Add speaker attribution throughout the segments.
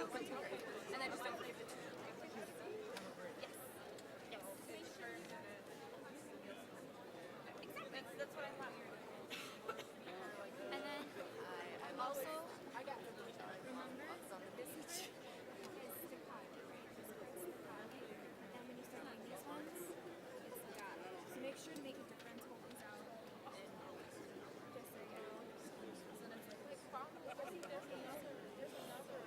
Speaker 1: And then just don't forget the two. Yes. Yes. Exactly. That's what I thought we were doing. And then also remember this is staccato, right? This part's staccato. And when you start doing these ones, it's legato. So make sure to make a difference, hold these out. And just so you know. So that's like probably there's another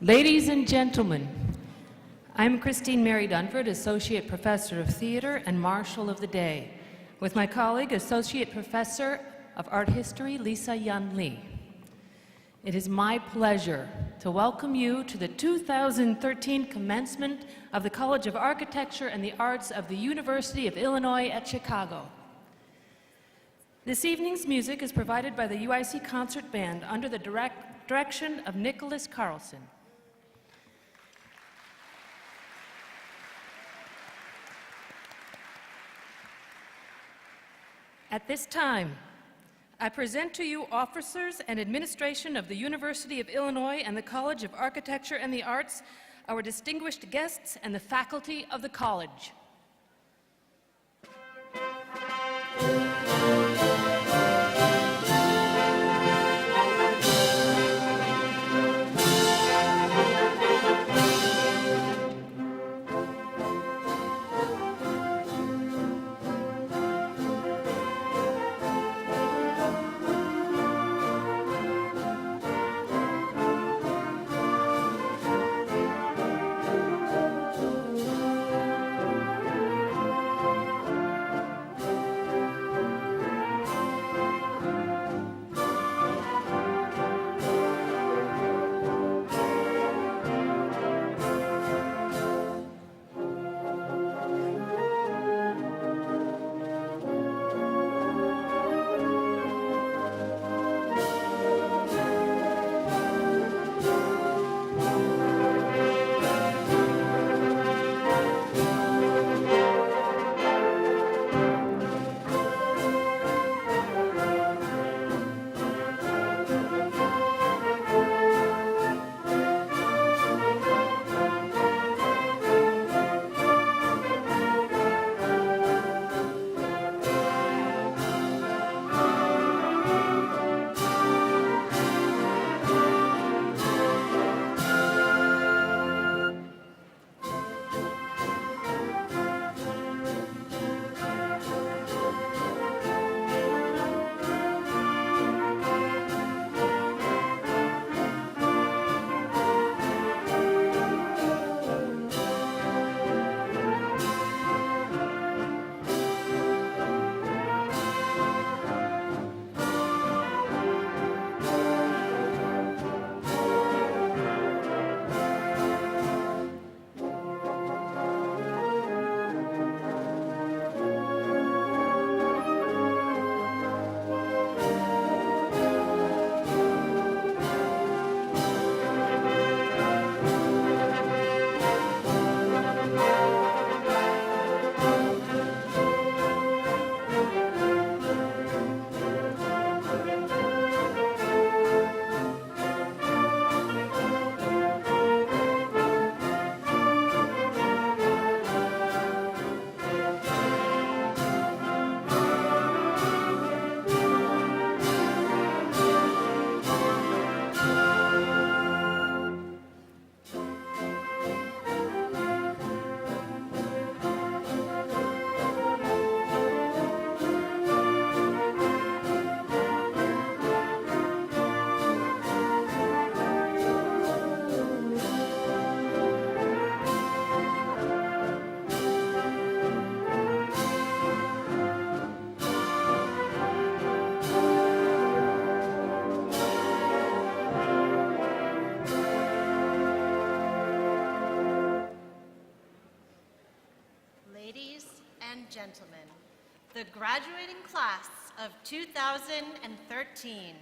Speaker 2: Ladies and gentlemen, I'm Christine Mary Dunford, Associate Professor of Theater and Marshal of the Day, with my colleague, Associate Professor of Art History, Lisa Yun Lee. It is my pleasure to welcome you to the 2013 commencement of the College of Architecture and the Arts of the University of Illinois at Chicago. This evening's music is provided by the UIC Concert Band under the direction of Nicholas Carlson. At this time, I present to you officers and administration of the University of Illinois and the College of Architecture and the Arts, our distinguished guests, and the faculty of the college.
Speaker 3: gentlemen, the graduating class of 2013.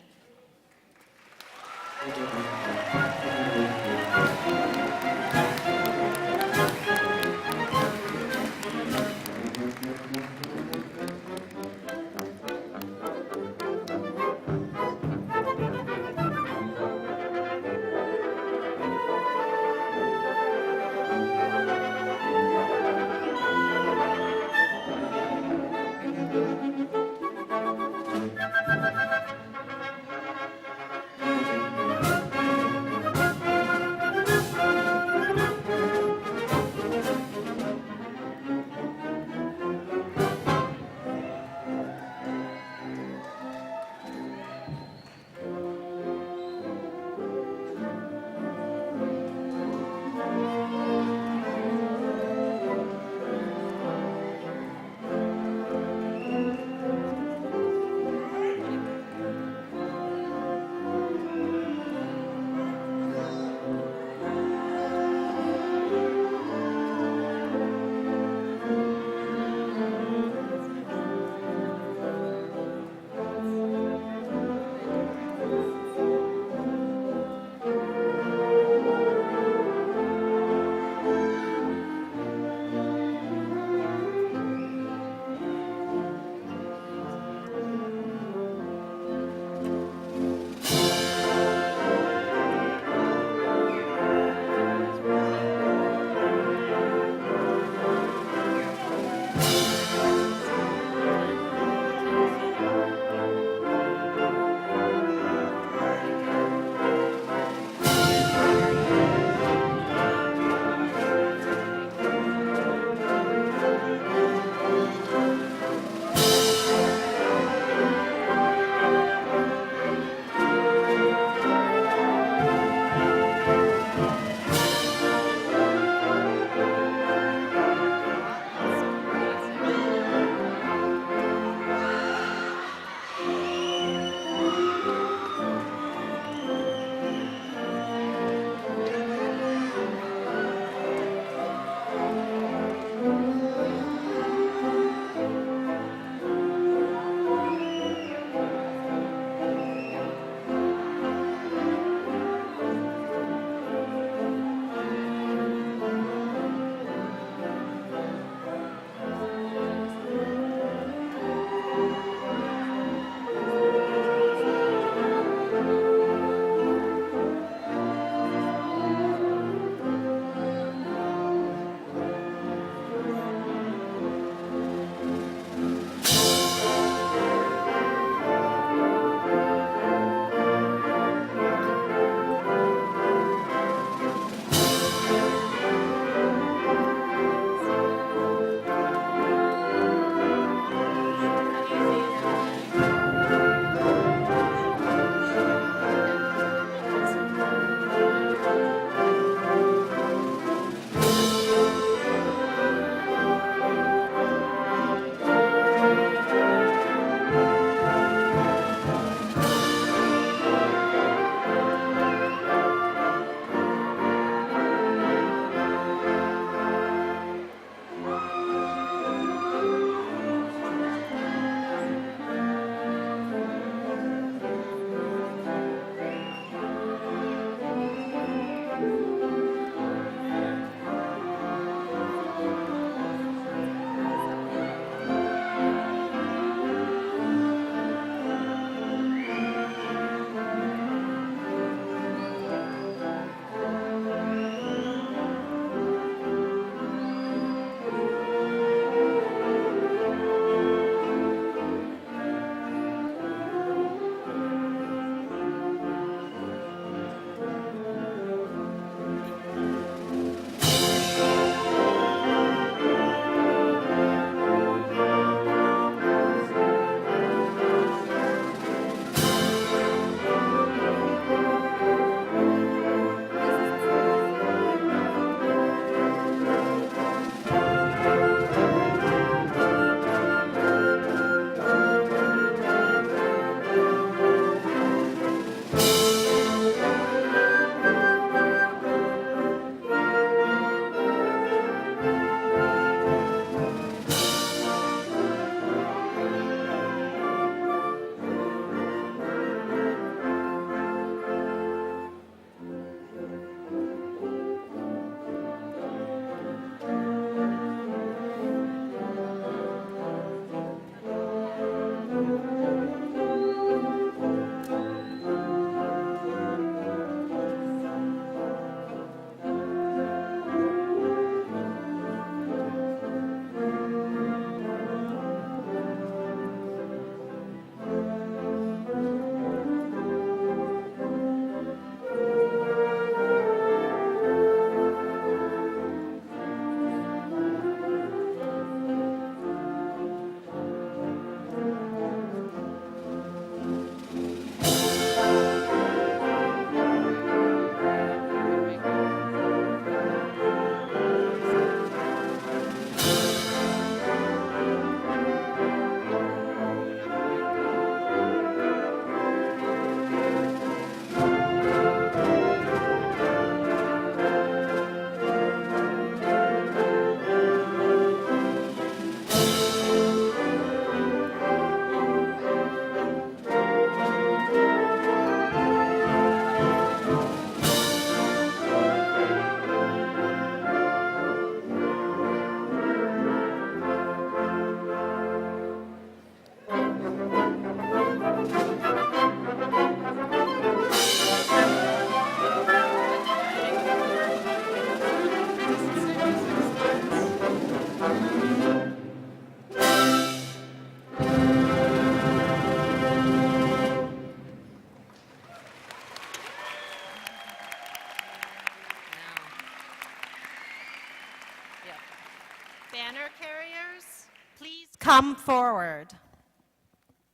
Speaker 3: come forward.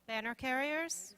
Speaker 3: Banner carriers.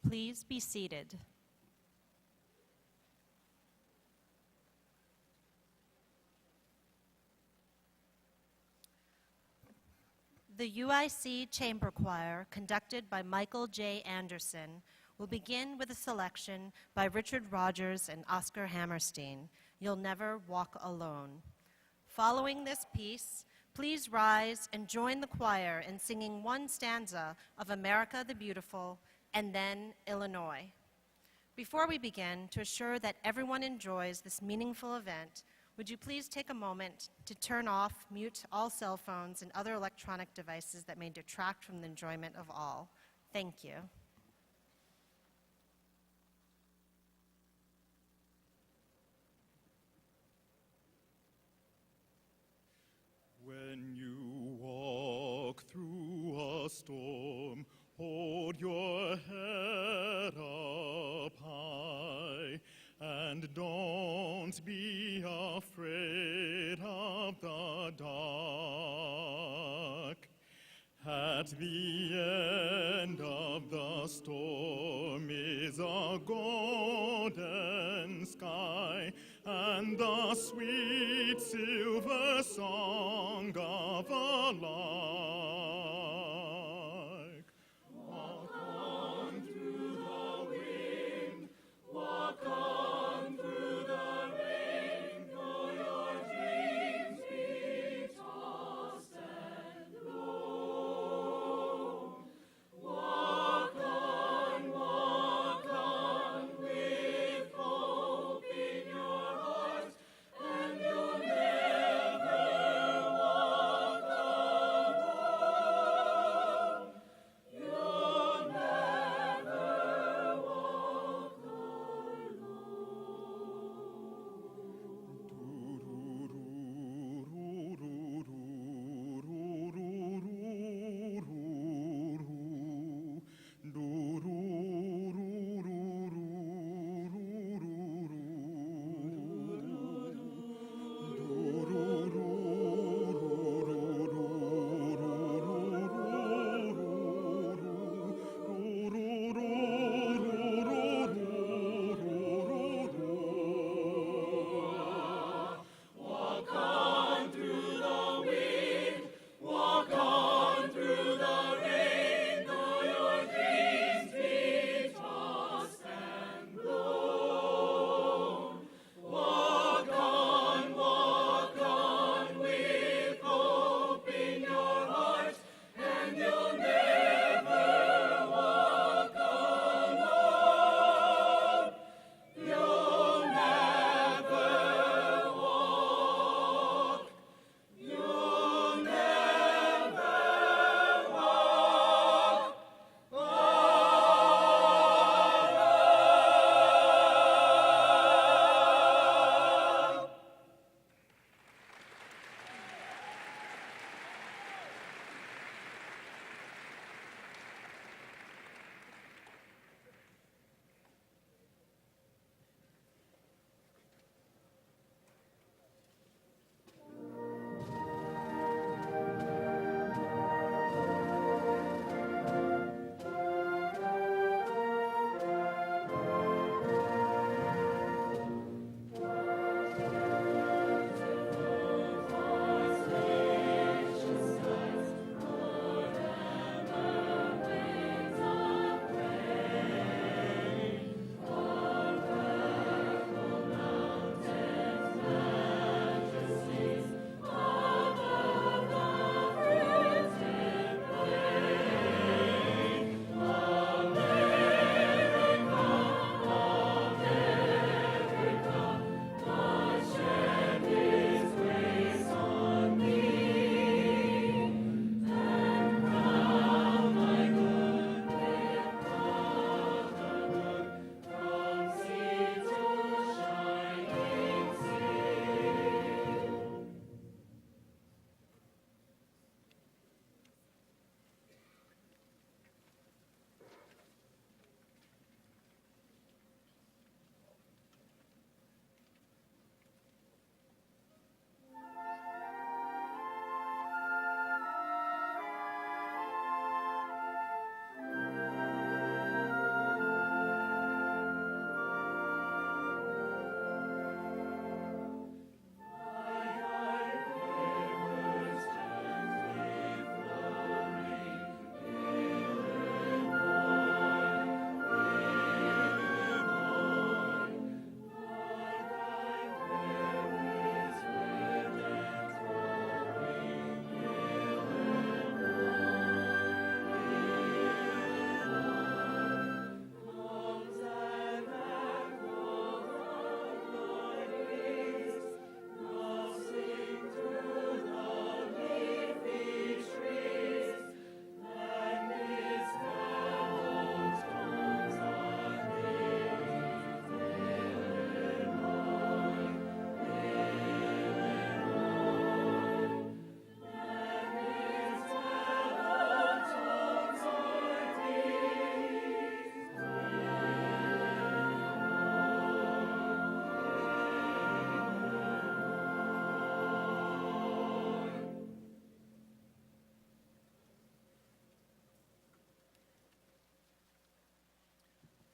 Speaker 3: Please be seated. The UIC Chamber Choir, conducted by Michael J. Anderson, will begin with a selection by Richard Rogers and Oscar Hammerstein, You'll Never Walk Alone. Following this piece, please rise and join the choir in singing one stanza of America the Beautiful and then Illinois. Before we begin, to assure that everyone enjoys this meaningful event, would you please take a moment to turn off, mute all cell phones and other electronic devices that may detract from the enjoyment of all. Thank you.
Speaker 4: When you walk through a storm, hold your head up high, and don't be afraid of the dark. At the end of the storm is a golden sky, and the sweet silver song of a lark. Walk on through the wind, walk on through the rain, though your dreams be tossed and blown. Walk on with hope in your heart, and you'll never walk alone.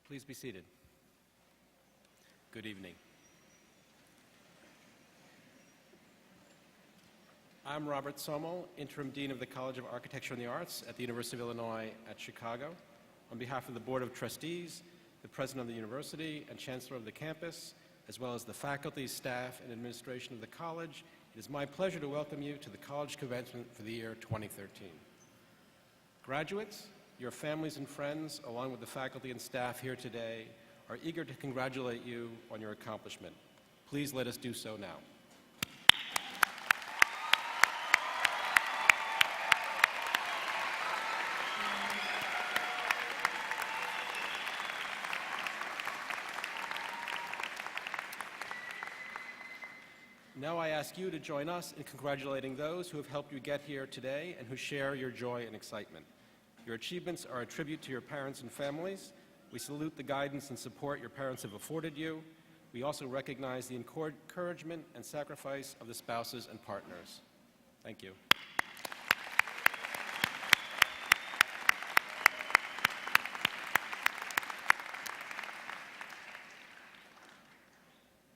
Speaker 5: Please be seated. Good evening. I'm Robert Somel, Interim Dean of the College of Architecture and the Arts at the University of Illinois at Chicago. On behalf of the Board of Trustees, the President of the University, and Chancellor of the campus, as well as the faculty, staff, and administration of the college, it is my pleasure to welcome you to the college commencement for the year 2013. Graduates, your families and friends, along with the faculty and staff here today, are eager to congratulate you on your accomplishment. Please let us do so now. Now I ask you to join us in congratulating those who have helped you get here today and who share your joy and excitement. Your achievements are a tribute to your parents and families. We salute the guidance and support your parents have afforded you. We also recognize the encouragement and sacrifice of the spouses and partners. Thank you.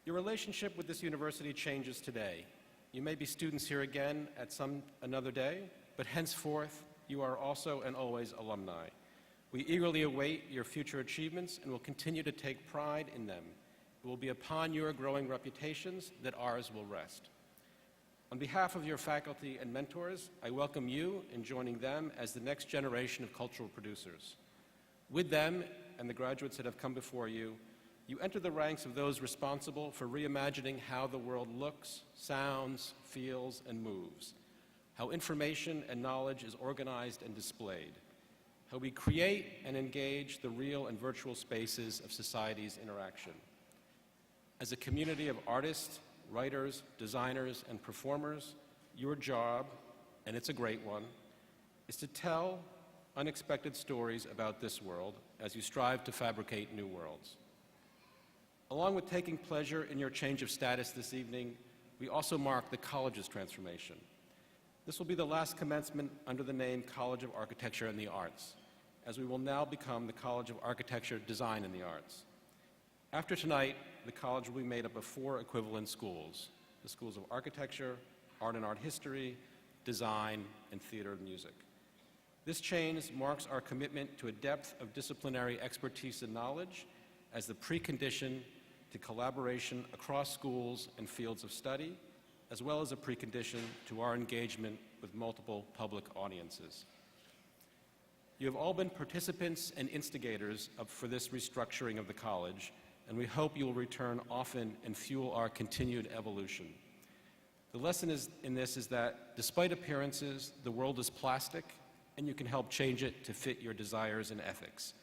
Speaker 5: Your relationship with this university changes today. You may be students here again at another day, but henceforth, you are also and always alumni. We eagerly await your future achievements and will continue to take pride in them. It will be upon your growing reputations that ours will rest. On behalf of your faculty and mentors, I welcome you in joining them as the next generation of cultural producers. With them and the graduates that have come before you, you enter the ranks of those responsible for reimagining how the world looks, sounds, feels, and moves, how information and knowledge is organized and displayed, how we create and engage the real and virtual spaces of society's interaction. As a community of artists, writers, designers, and performers, your job, and it's a great one, is to tell unexpected stories about this world as you strive to fabricate new worlds. Along with taking pleasure in your change of status this evening, we also mark the college's transformation. This will be the last commencement under the name College of Architecture and the Arts, as we will now become the College of Architecture, Design, and the Arts. After tonight, the college will be made up of 4 equivalent schools: the schools of architecture, art and art history, design, and theater and music. This change marks our commitment to a depth of disciplinary expertise and knowledge as the precondition to collaboration across schools and fields of study, as well as a precondition to our engagement with multiple public audiences. You have all been participants and instigators for this restructuring of the college, and we hope you will return often and fuel our continued evolution. The lesson in this is that despite appearances, the world is plastic, and you can help change it to fit your desires and ethics.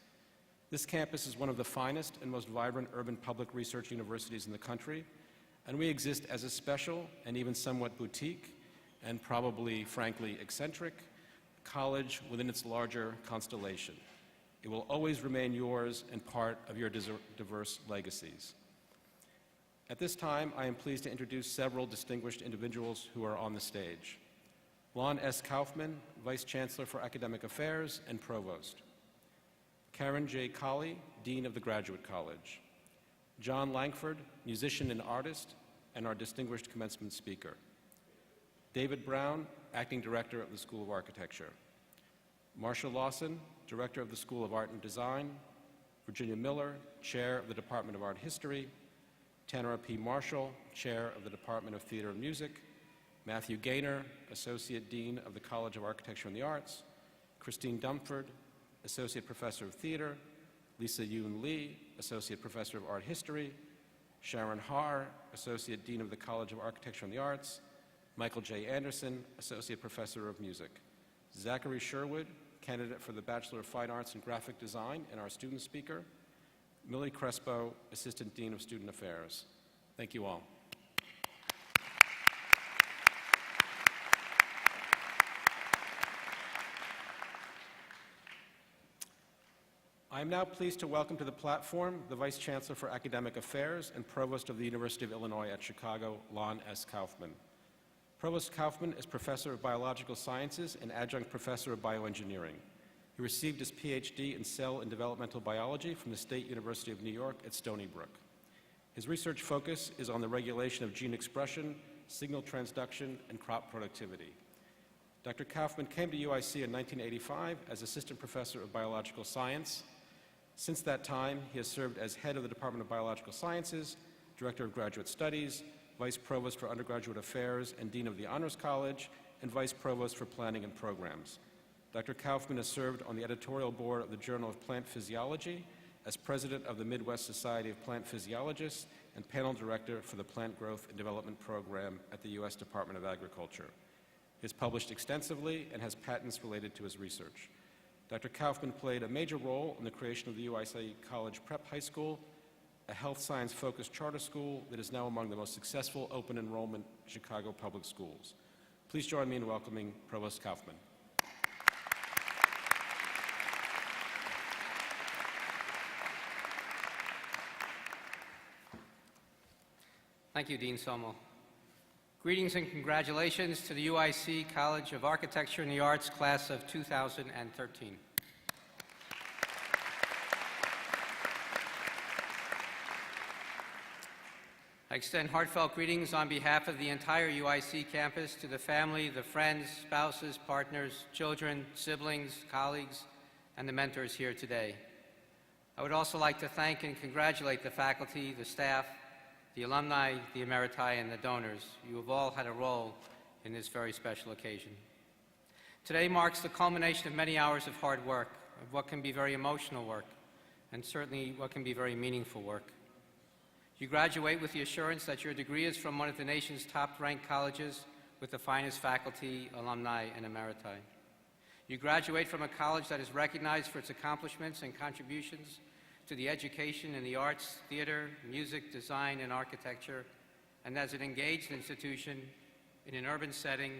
Speaker 5: This campus is one of the finest and most vibrant urban public research universities in the country, and we exist as a special and even somewhat boutique, and probably, frankly, eccentric, college within its larger constellation. It will always remain yours and part of your diverse legacies. At this time, I am pleased to introduce several distinguished individuals who are on the stage. Lon S. Kaufman, Vice Chancellor for Academic Affairs and Provost. Karen J. Colley, Dean of the Graduate College. John Langford, musician and artist, and our distinguished commencement speaker. David Brown, Acting Director of the School of Architecture. Marcia Lawson, Director of the School of Art and Design. Virginia Miller, Chair of the Department of Art History. Tanara P. Marshall, Chair of the Department of Theater and Music. Matthew Gaynor, Associate Dean of the College of Architecture and the Arts. Christine Dumford, Associate Professor of Theater. Lisa Yoon Lee, Associate Professor of Art History. Sharon Haar, Associate Dean of the College of Architecture and the Arts. Michael J. Anderson, Associate Professor of Music. Zachary Sherwood, candidate for the Bachelor of Fine Arts in Graphic Design and our student speaker. Millie Crespo, Assistant Dean of Student Affairs. Thank you all. I am now pleased to welcome to the platform the Vice Chancellor for Academic Affairs and Provost of the University of Illinois at Chicago, Lon S. Kaufman. Provost Kaufman is Professor of Biological Sciences and Adjunct Professor of Bioengineering. He He received his PhD in Cell and Developmental Biology from the State University of New York at Stony Brook. His research focus is on the regulation of gene expression, signal transduction, and crop productivity. Dr. Kaufman came to UIC in 1985 as Assistant Professor of Biological Science. Since that time, he has served as head of the Department of Biological Sciences, Director of Graduate Studies, Vice Provost for Undergraduate Affairs and Dean of the Honors College, and Vice Provost for Planning and Programs. Dr. Kaufman has served on the editorial board of the Journal of Plant Physiology, as President of the Midwest Society of Plant Physiologists, and Panel Director for the Plant Growth and Development Program at the U.S. Department of Agriculture. He has published extensively and has patents related to his research. Dr. Kaufman played a major role in the creation of the UIC College Prep High School, a health science-focused charter school that is now among the most successful open enrollment Chicago public schools. Please join me in welcoming Provost Kaufman.
Speaker 6: Thank you, Dean Sommel. Greetings and congratulations to the UIC College of Architecture and the Arts class of 2013. I extend heartfelt greetings on behalf of the entire UIC campus to the family, the friends, spouses, partners, children, siblings, colleagues, and the mentors here today. I would also like to thank and congratulate the faculty, the staff, the alumni, the emeriti, and the donors. You have all had a role in this very special occasion. Today marks the culmination of many hours of hard work, of what can be very emotional work, and certainly what can be very meaningful work. You graduate with the assurance that your degree is from one of the nation's top-ranked colleges with the finest faculty, alumni, and emeriti. You graduate from a college that is recognized for its accomplishments and contributions to the education in the arts, theater, music, design, and architecture, and as an engaged institution in an urban setting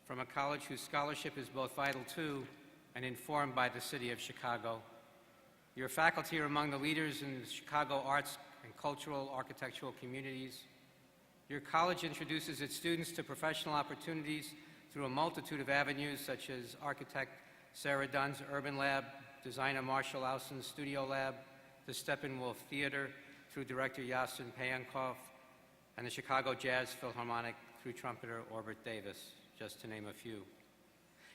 Speaker 6: from a college whose scholarship is both vital to and informed by the city of Chicago. Your faculty are among the leaders in the Chicago arts and cultural architectural communities. Your college introduces its students to professional opportunities through a multitude of avenues, such as architect Sarah Dunn's Urban Lab, designer Marshall Austin's Studio Lab, the Steppenwolf Theater through director Yasin Payankov, and the Chicago Jazz Philharmonic through trumpeter Orbit Davis, just to name a few.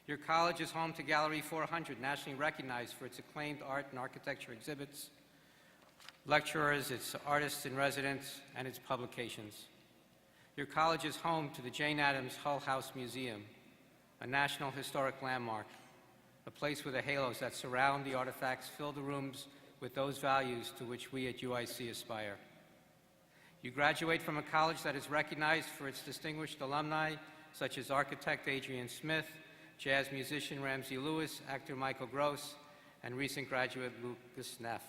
Speaker 6: Your college is home to Gallery 400, nationally recognized for its acclaimed art and architecture exhibits, lecturers, its artists in residence, and its publications. Your college is home to the Jane Addams Hull House Museum, a national historic landmark, a place where the halos that surround the artifacts fill the rooms with those values to which we at UIC aspire. You graduate from a college that is recognized for its distinguished alumni, such as architect Adrian Smith, jazz musician Ramsey Lewis, actor Michael Gross, and recent graduate Lucas Neff,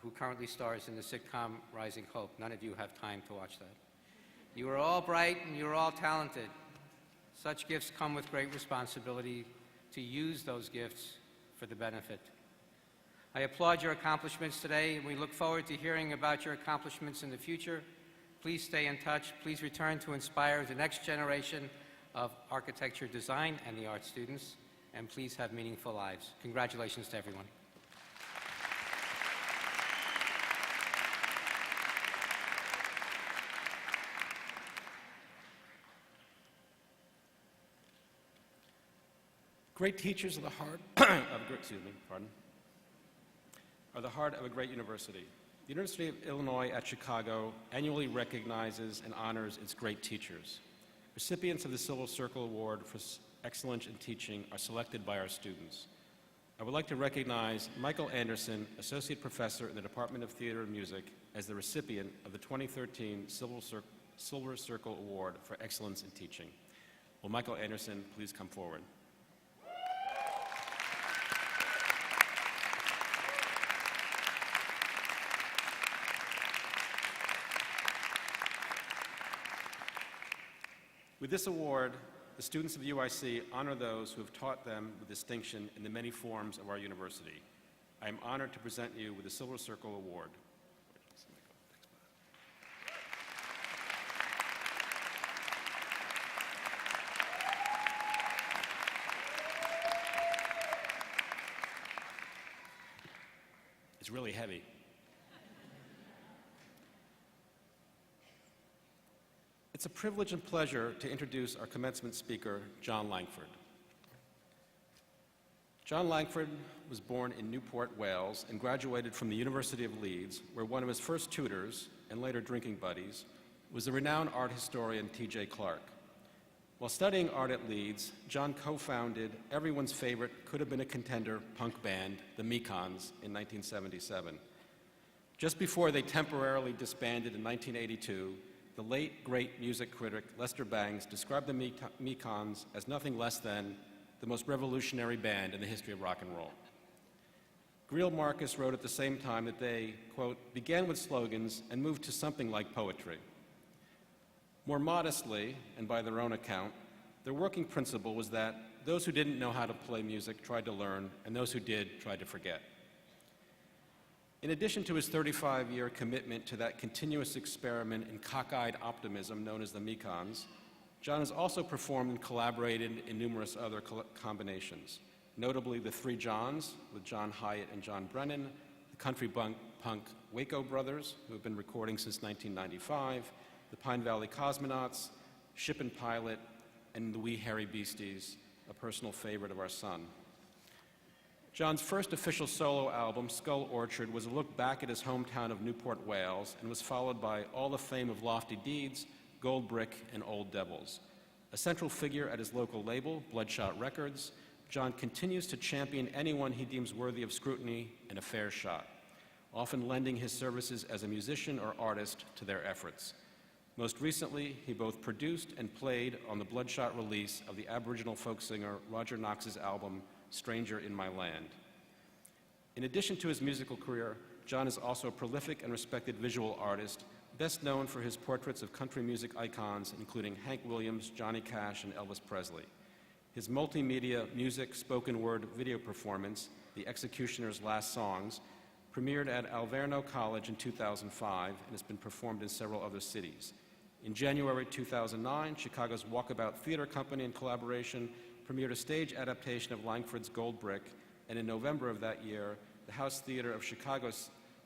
Speaker 6: who currently stars in the sitcom Rising Hope. None of you have time to watch that. You are all bright and you are all talented. Such gifts come with great responsibility to use those gifts for the benefit. I applaud your accomplishments today, and we look forward to hearing about your accomplishments in the future. Please stay in touch. Please return to inspire the next generation of architecture, design, and the art students, and please have meaningful lives. Congratulations to everyone.
Speaker 5: Great teachers are the heart are the heart of a great university. The University of Illinois at Chicago annually recognizes and honors its great teachers. Recipients of the Silver Circle Award for Excellence in Teaching are selected by our students. I would like to recognize Michael Anderson, Associate Professor in the Department of Theater and Music, as the recipient of the 2013 Silver Circle Award for Excellence in Teaching. Will Michael Anderson please come forward? With this award, the students of the UIC honor those who have taught them with distinction in the many forms of our university. I am honored to present you with the Silver Circle Award. It's really heavy. It's a privilege and pleasure to introduce our commencement speaker, John Langford. John Langford was born in Newport, Wales, and graduated from the University of Leeds, where one of his first tutors, and later drinking buddies, was the renowned art historian T.J. Clark. While studying art at Leeds, John co-founded everyone's favorite could-have-been-a-contender punk band, the Mekons, in 1977. Just before they temporarily disbanded in 1982, the late, great music critic Lester Bangs described the Mekons as nothing less than the most revolutionary band in the history of rock and roll. Greil Marcus wrote at the same time that they, quote, began with slogans and moved to something like poetry. More modestly, and by their own account, their working principle was that those who didn't know how to play music tried to learn, and those who did tried to forget. In addition to his 35-year commitment to that continuous experiment in cockeyed optimism known as the Mekons, John has also performed and collaborated in numerous other combinations, notably the Three Johns with John Hyatt and John Brennan, the country punk Waco Brothers, who have been recording since 1995, the Pine Valley Cosmonauts, Ship and Pilot, and the Wee Hairy Beasties, a personal favorite of our son. John's first official solo album, Skull Orchard, was a look back at his hometown of Newport, Wales, and was followed by All the Fame of Lofty Deeds, Gold Brick, and Old Devils. A central figure at his local label, Bloodshot Records, John continues to champion anyone he deems worthy of scrutiny and a fair shot, often lending his services as a musician or artist to their efforts. Most recently, he both produced and played on the Bloodshot release of the Aboriginal folk singer Roger Knox's album, Stranger in My Land. In addition to his musical career, John is also a prolific and respected visual artist, best known for his portraits of country music icons, including Hank Williams, Johnny Cash, and Elvis Presley. His multimedia music, spoken word video performance, The Executioner's Last Songs, premiered at Alverno College in 2005 and has been performed in several other cities. In January 2009, Chicago's Walkabout Theater Company, in collaboration, premiered a stage adaptation of Langford's Gold Brick, and in November of that year, the House Theater of Chicago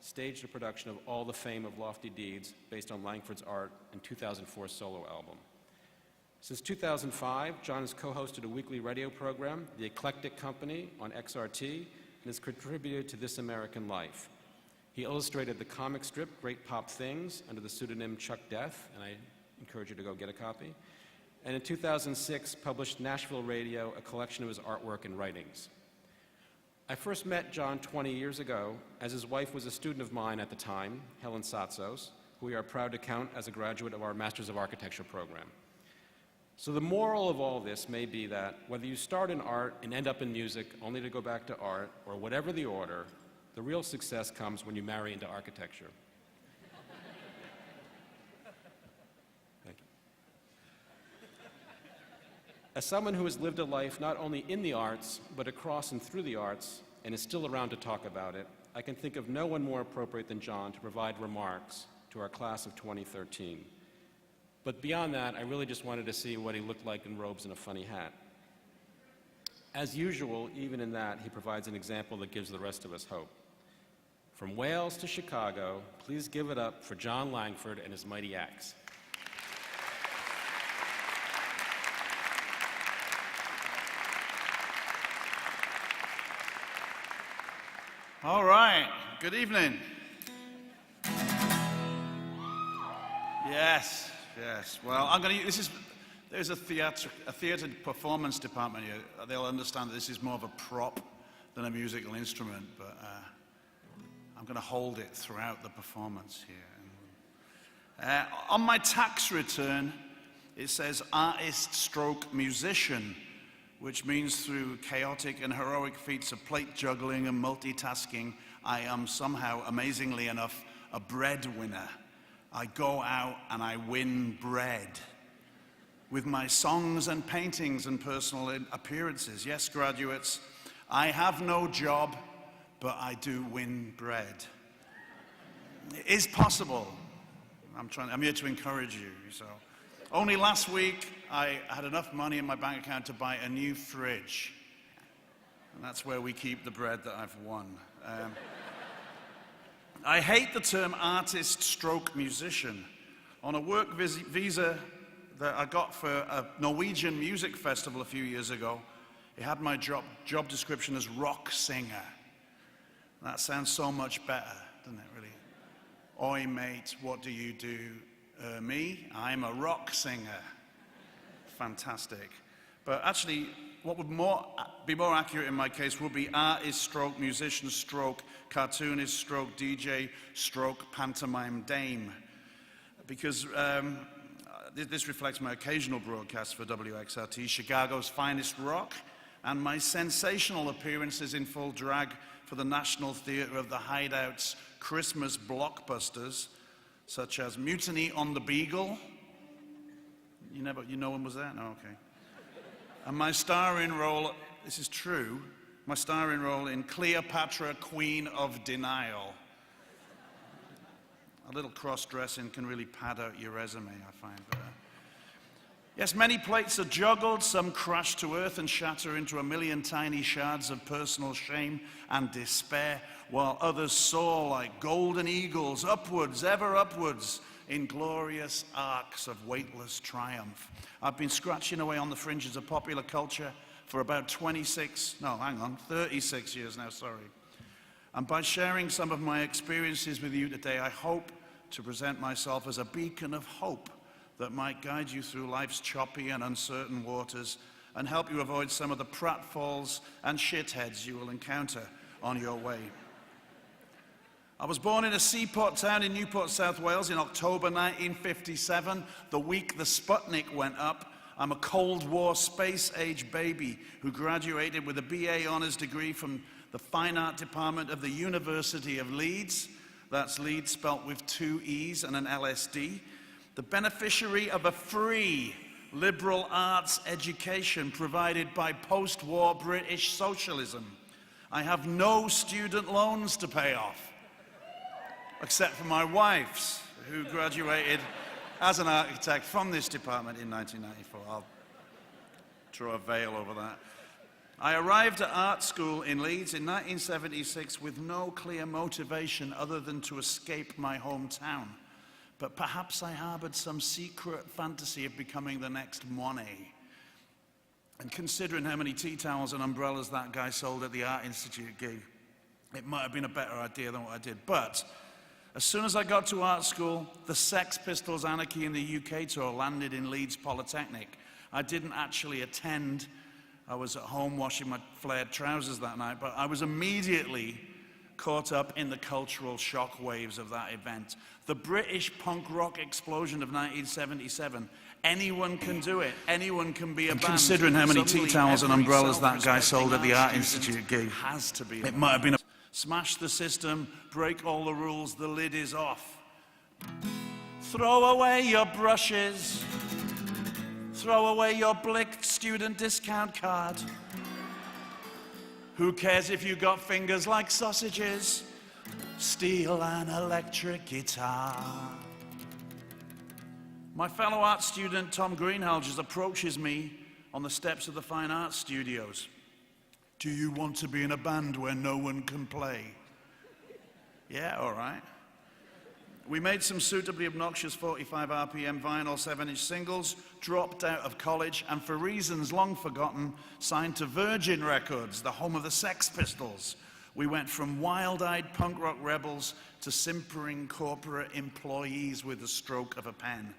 Speaker 5: staged a production of All the Fame of Lofty Deeds based on Langford's art and 2004 solo album. Since 2005, John has co-hosted a weekly radio program, The Eclectic Company, on XRT, and has contributed to This American Life. He illustrated the comic strip Great Pop Things under the pseudonym Chuck Death, and I encourage you to go get a copy. And in 2006, published Nashville Radio, a collection of his artwork and writings. I first met John 20 years ago, as his wife was a student of mine at the time, Helen Satsos, who we are proud to count as a graduate of our Masters of Architecture program. So the moral of all this may be that whether you start in art and end up in music only to go back to art, or whatever the order, the real success comes when you marry into architecture. Thank you. As someone who has lived a life not only in the arts, but across and through the arts, and is still around to talk about it, I can think of no one more appropriate than John to provide remarks to our class of 2013. But beyond that, I really just wanted to see what he looked like in robes and a funny hat. As usual, even in that, he provides an example that gives the rest of us hope. From Wales to Chicago, please give it up for John Langford and his mighty axe.
Speaker 7: All right, good evening. Yes. Well, there's a theater performance department here. They'll understand that this is more of a prop than a musical instrument, but I'm going to hold it throughout the performance here. On my tax return, it says artist/musician, which means through chaotic and heroic feats of plate juggling and multitasking, I am somehow, amazingly enough, a breadwinner. I go out and I win bread with my songs and paintings and personal appearances. Yes, graduates, I have no job, but I do win bread. It is possible. I'm here to encourage you. So, only last week I had enough money in my bank account to buy a new fridge, and that's where we keep the bread that I've won. I hate the term artist stroke musician. On a work visa that I got for a Norwegian music festival a few years ago, it had my job description as rock singer. That sounds so much better, doesn't it, really? Oi, mate, what do you do? Me? I'm a rock singer. Fantastic. But actually, what would be more accurate in my case would be artist stroke musician stroke cartoonist stroke DJ stroke pantomime dame. Because this reflects my occasional broadcasts for WXRT, Chicago's finest rock, and my sensational appearances in full drag for the National Theatre of the Hideout's Christmas blockbusters, such as Mutiny on the Beagle. You know one was there? No, okay. And my starring role, this is true, my starring role in Cleopatra, Queen of Denial. A little cross-dressing can really pad out your resume, I find. Yes, many plates are juggled, some crash to earth and shatter into a million tiny shards of personal shame and despair, while others soar like golden eagles, upwards, ever upwards, in glorious arcs of weightless triumph. I've been scratching away on the fringes of popular culture for about 36 years now, sorry. And by sharing some of my experiences with you today, I hope to present myself as a beacon of hope that might guide you through life's choppy and uncertain waters and help you avoid some of the pratfalls and shitheads you will encounter on your way. I was born in a seaport town in Newport, South Wales in October 1957, the week the Sputnik went up. I'm a Cold War space-age baby who graduated with a BA Honours degree from the Fine Art Department of the University of Leeds. That's Leeds spelt with 2 E's and an LSD. The beneficiary of a free liberal arts education provided by post-war British socialism. I have no student loans to pay off, except for my wife's, who graduated as an architect from this department in 1994. I'll draw a veil over that. I arrived at art school in Leeds in 1976 with no clear motivation other than to escape my hometown. But perhaps I harbored some secret fantasy of becoming the next Monet. And considering how many tea towels and umbrellas that guy sold at the Art Institute gig, it might have been a better idea than what I did. But as soon as I got to art school, the Sex Pistols' Anarchy in the UK tour landed in Leeds Polytechnic. I didn't actually attend. I was at home washing my flared trousers that night, but I was immediately caught up in the cultural shockwaves of that event. The British punk rock explosion of 1977. Anyone can do it. Anyone can be a band. Considering how many tea towels and umbrellas that guy sold at the Art Institute gig,
Speaker 4: has to be.
Speaker 7: It might have been a smash the system, break all the rules, the lid is off. Throw away your brushes. Throw away your Blick student discount card. Who cares if you got fingers like sausages? Steal an electric guitar. My fellow art student Tom Greenhalgh approaches me on the steps of the Fine Arts Studios. Do you want to be in a band where no one can play? Yeah, all right. We made some suitably obnoxious 45 RPM vinyl 7-inch singles, dropped out of college, and for reasons long forgotten, signed to Virgin Records, the home of the Sex Pistols. We went from wild-eyed punk rock rebels to simpering corporate employees with the stroke of a pen.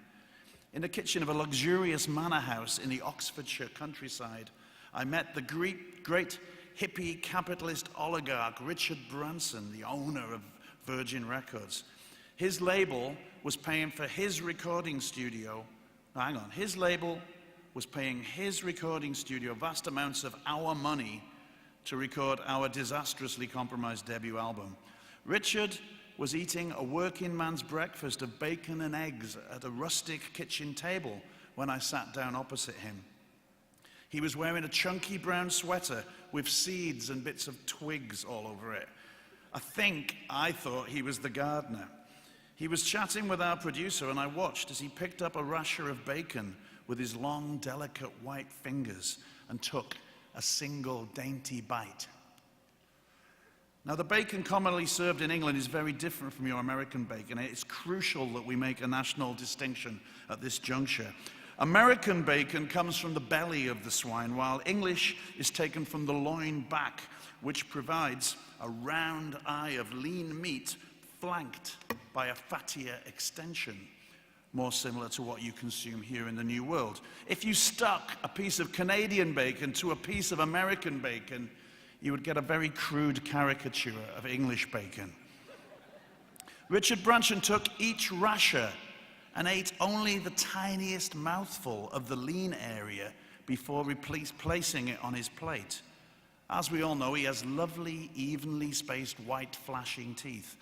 Speaker 7: In the kitchen of a luxurious manor house in the Oxfordshire countryside, I met the great hippie capitalist oligarch Richard Branson, the owner of Virgin Records. His label was paying for his recording studio. His label was paying his recording studio vast amounts of our money to record our disastrously compromised debut album. Richard was eating a working man's breakfast of bacon and eggs at a rustic kitchen table when I sat down opposite him. He was wearing a chunky brown sweater with seeds and bits of twigs all over it. I thought he was the gardener. He was chatting with our producer, and I watched as he picked up a rasher of bacon with his long, delicate white fingers. fingers and took a single dainty bite. Now, the bacon commonly served in England is very different from your American bacon. It's crucial that we make a national distinction at this juncture. American bacon comes from the belly of the swine, while English is taken from the loin back, which provides a round eye of lean meat flanked by a fattier extension, more similar to what you consume here in the New World. If you stuck a piece of Canadian bacon to a piece of American bacon, you would get a very crude caricature of English bacon. Richard Branson took each rasher and ate only the tiniest mouthful of the lean area before placing it on his plate. As we all know, he has lovely, evenly spaced, white, flashing teeth.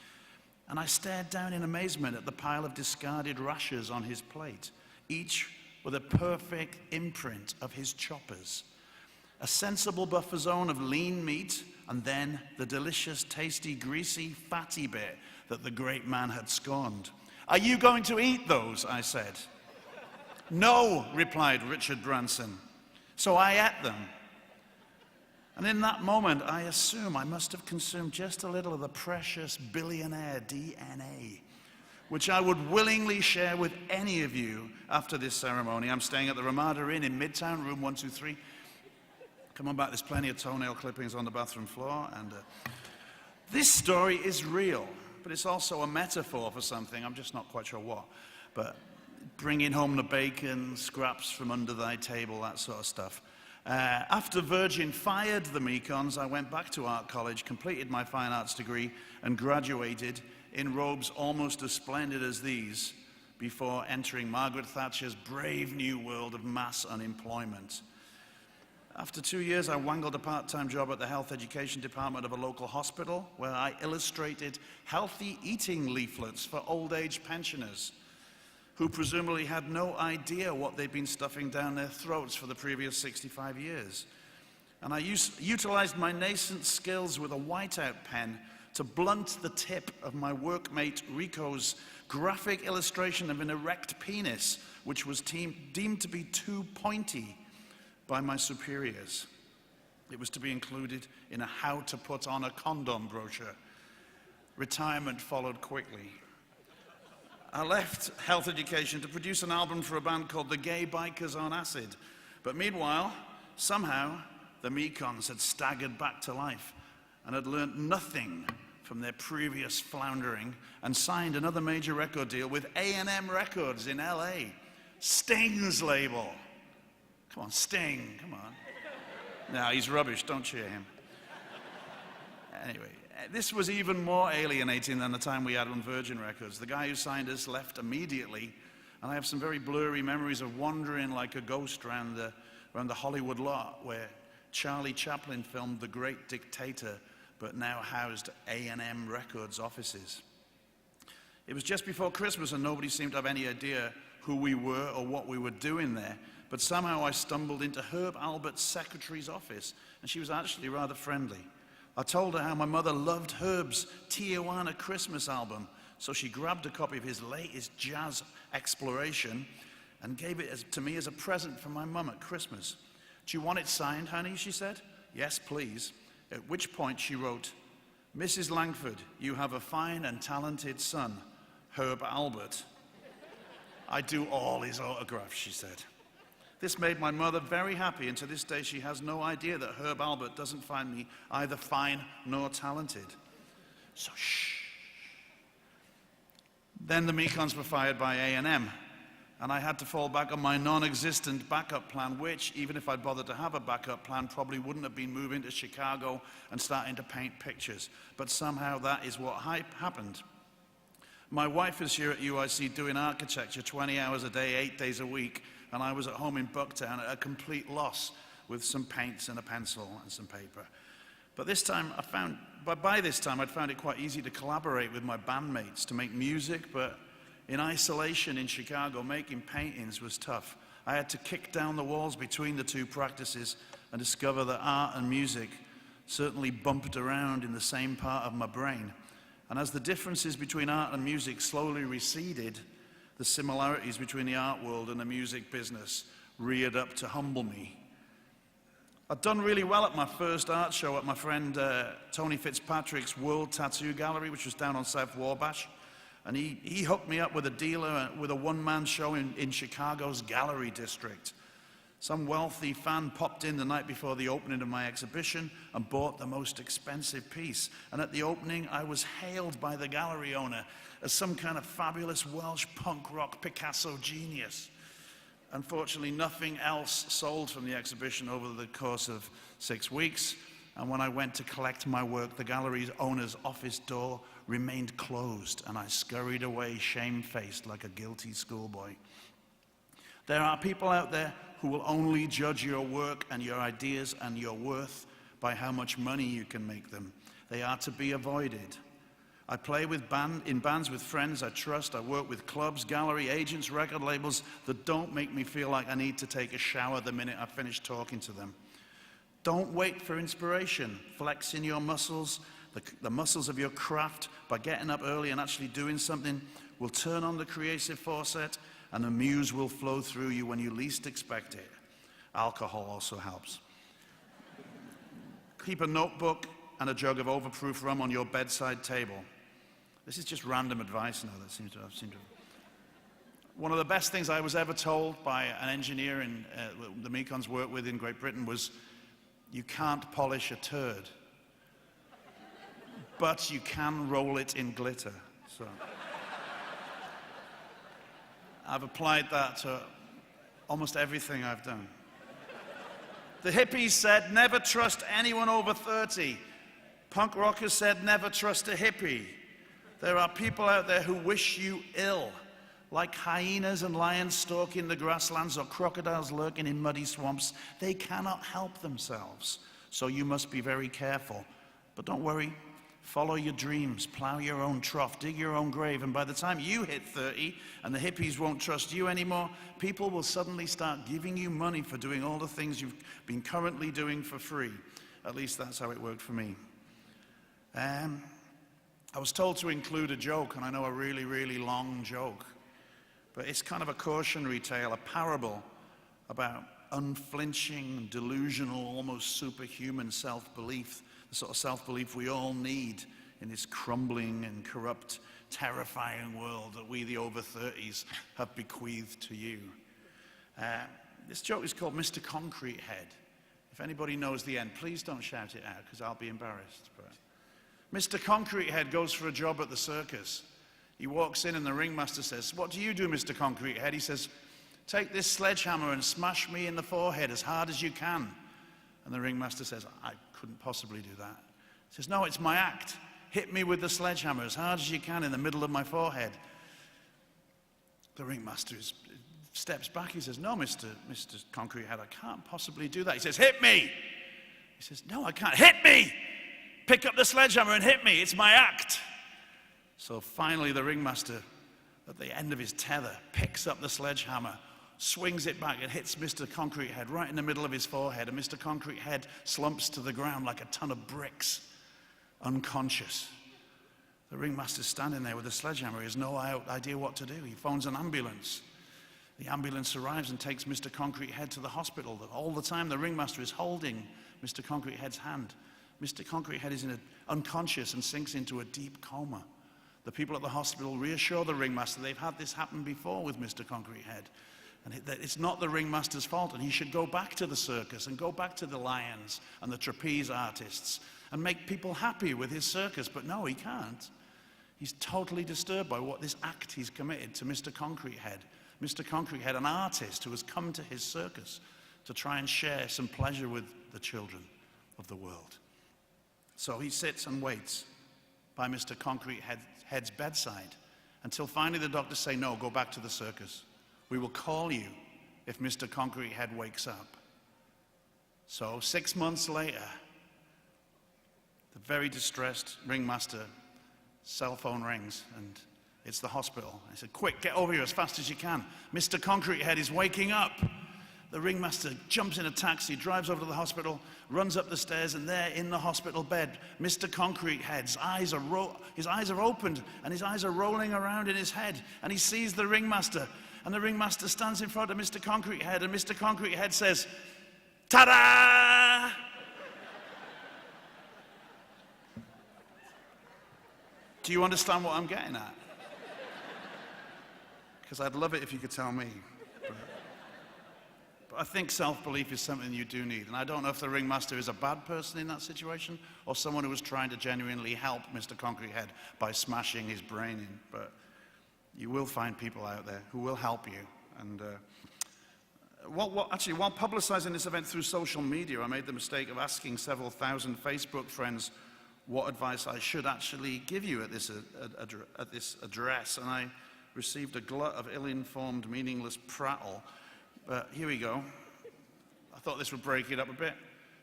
Speaker 7: And I stared down in amazement at the pile of discarded rashers on his plate, each with a perfect imprint of his choppers. A sensible buffer zone of lean meat, and then the delicious, tasty, greasy, fatty bit that the great man had scorned. "Are you going to eat those?" I said. "No," replied Richard Branson. So I ate them. And in that moment, I assume I must have consumed just a little of the precious billionaire DNA, which I would willingly share with any of you after this ceremony. I'm staying at the Ramada Inn in Midtown, room 123. Come on back, there's plenty of toenail clippings on the bathroom floor. And this story is real, but it's also a metaphor for something. I'm just not quite sure what. But bringing home the bacon, scraps from under thy table, that sort of stuff. After Virgin fired the Mekons, I went back to art college, completed my fine arts degree, and graduated in robes almost as splendid as these before entering Margaret Thatcher's brave new world of mass unemployment. After 2 years, I wangled a part-time job at the health education department of a local hospital where I illustrated healthy eating leaflets for old age pensioners who presumably had no idea what they'd been stuffing down their throats for the previous 65 years. And I utilized my nascent skills with a whiteout pen to blunt the tip of my workmate Rico's graphic illustration of an erect penis, which was deemed to be too pointy by my superiors. It was to be included in a how to put on a condom brochure. Retirement followed quickly. I left health education to produce an album for a band called the Gay Bikers on Acid. But meanwhile, somehow, the Mekons had staggered back to life and had learned nothing from their previous floundering and signed another major record deal with A&M Records in LA, Sting's label. Come on, Sting, come on. No, he's rubbish, don't cheer him. Anyway, this was even more alienating than the time we had on Virgin Records. The guy who signed us left immediately, and I have some very blurry memories of wandering like a ghost around the Hollywood lot where Charlie Chaplin filmed The Great Dictator, but now housed A&M Records offices. It was just before Christmas and nobody seemed to have any idea who we were or what we were doing there. But somehow I stumbled into Herb Albert's secretary's office, and she was actually rather friendly. I told her how my mother loved Herb's Tijuana Christmas album, so she grabbed a copy of his latest jazz exploration and gave it to me as a present for my mum at Christmas. "Do you want it signed, honey?" she said. "Yes, please." At which point she wrote, "Mrs. Langford, you have a fine and talented son, Herb Albert." "I do all his autographs," she said. This made my mother very happy, and to this day she has no idea that Herb Albert doesn't find me either fine nor talented. So shh. Then the Mekons were fired by A&M, and I had to fall back on my non-existent backup plan, which, even if I'd bothered to have a backup plan, probably wouldn't have been moving to Chicago and starting to paint pictures. But somehow that is what happened. My wife is here at UIC doing architecture 20 hours a day, 8 days a week, and I was at home in Bucktown at a complete loss with some paints and a pencil and some paper. But by this time I'd found it quite easy to collaborate with my bandmates to make music, but in isolation in Chicago, making paintings was tough. I had to kick down the walls between the two practices and discover that art and music certainly bumped around in the same part of my brain. And as the differences between art and music slowly receded, the similarities between the art world and the music business reared up to humble me. I'd done really well at my first art show at my friend Tony Fitzpatrick's World Tattoo Gallery, which was down on South Wabash. And he hooked me up with a dealer with a one-man show in Chicago's Gallery District. Some wealthy fan popped in the night before the opening of my exhibition and bought the most expensive piece. And at the opening, I was hailed by the gallery owner as some kind of fabulous Welsh punk rock Picasso genius. Unfortunately, nothing else sold from the exhibition over the course of 6 weeks. And when I went to collect my work, the gallery's owner's office door remained closed, and I scurried away shamefaced like a guilty schoolboy. There are people out there who will only judge your work and your ideas and your worth by how much money you can make them. They are to be avoided. I play in bands with friends I trust. I work with clubs, gallery agents, record labels that don't make me feel like I need to take a shower the minute I finish talking to them. Don't wait for inspiration. Flex in your muscles, the muscles of your craft, by getting up early and actually doing something will turn on the creative faucet, and the muse will flow through you when you least expect it. Alcohol also helps. Keep a notebook and a jug of overproof rum on your bedside table. This is just random advice now that seems to have. One of the best things I was ever told by an engineer in the Mekons worked with in Great Britain was, you can't polish a turd, but you can roll it in glitter. So I've applied that to almost everything I've done. The hippies said, never trust anyone over 30. Punk rockers said, never trust a hippie. There are people out there who wish you ill, like hyenas and lions stalking the grasslands or crocodiles lurking in muddy swamps. They cannot help themselves, so you must be very careful. But don't worry, follow your dreams, plow your own trough, dig your own grave, and by the time you hit 30 and the hippies won't trust you anymore, people will suddenly start giving you money for doing all the things you've been currently doing for free. At least that's how it worked for me. I was told to include a joke, and I know a really, really long joke, but it's kind of a cautionary tale, a parable about unflinching, delusional, almost superhuman self-belief, the sort of self-belief we all need in this crumbling and corrupt, terrifying world that we, the over 30s, have bequeathed to you. This joke is called Mr. Concrete Head. If anybody knows the end, please don't shout it out, because I'll be embarrassed. But Mr. Concrete Head goes for a job at the circus. He walks in and the ringmaster says, "What do you do, Mr. Concrete Head?" He says, "Take this sledgehammer and smash me in the forehead as hard as you can." And the ringmaster says, "I couldn't possibly do that." He says, "No, it's my act. Hit me with the sledgehammer as hard as you can in the middle of my forehead." The ringmaster steps back. He says, "No, Mr. Concrete Head, I can't possibly do that." He says, "Hit me." He says, "No, I can't." "Hit me! Pick up the sledgehammer and hit me. It's my act." So finally the ringmaster, at the end of his tether, picks up the sledgehammer, swings it back and hits Mr. Concrete Head right in the middle of his forehead, and Mr. Concrete Head slumps to the ground like a ton of bricks, unconscious. The ringmaster's standing there with the sledgehammer. He has no idea what to do. He phones an ambulance. The ambulance arrives and takes Mr. Concrete Head to the hospital. All the time the ringmaster is holding Mr. Concrete Head's hand. Mr. Concrete Head is unconscious and sinks into a deep coma. The people at the hospital reassure the ringmaster they've had this happen before with Mr. Concrete Head, and that it's not the ringmaster's fault, and he should go back to the circus and go back to the lions and the trapeze artists and make people happy with his circus. But no, he can't. He's totally disturbed by what this act he's committed to Mr. Concrete Head. Mr. Concrete Head, an artist who has come to his circus to try and share some pleasure with the children of the world. So he sits and waits by Mr. Concrete Head's bedside until finally the doctors say, "No, go back to the circus. We will call you if Mr. Concrete Head wakes up." So 6 months later, the very distressed ringmaster cell phone rings, and it's the hospital. I said, "Quick, get over here as fast as you can. Mr. Concrete Head is waking up." The ringmaster jumps in a taxi, drives over to the hospital, runs up the stairs, and there in the hospital bed, Mr. Concrete Head's eyes are opened, and his eyes are rolling around in his head, and he sees the ringmaster, and the ringmaster stands in front of Mr. Concrete Head, and Mr. Concrete Head says, Ta-da! Do you understand what I'm getting at? Because I'd love it if you could tell me. But I think self-belief is something you do need. And I don't know if the ringmaster is a bad person in that situation or someone who was trying to genuinely help Mr. Concrete Head by smashing his brain in. But you will find people out there who will help you. And actually, while publicizing this event through social media, I made the mistake of asking several thousand Facebook friends what advice I should actually give you at this address. And I received a glut of ill-informed, meaningless prattle. But here we go. I thought this would break it up a bit.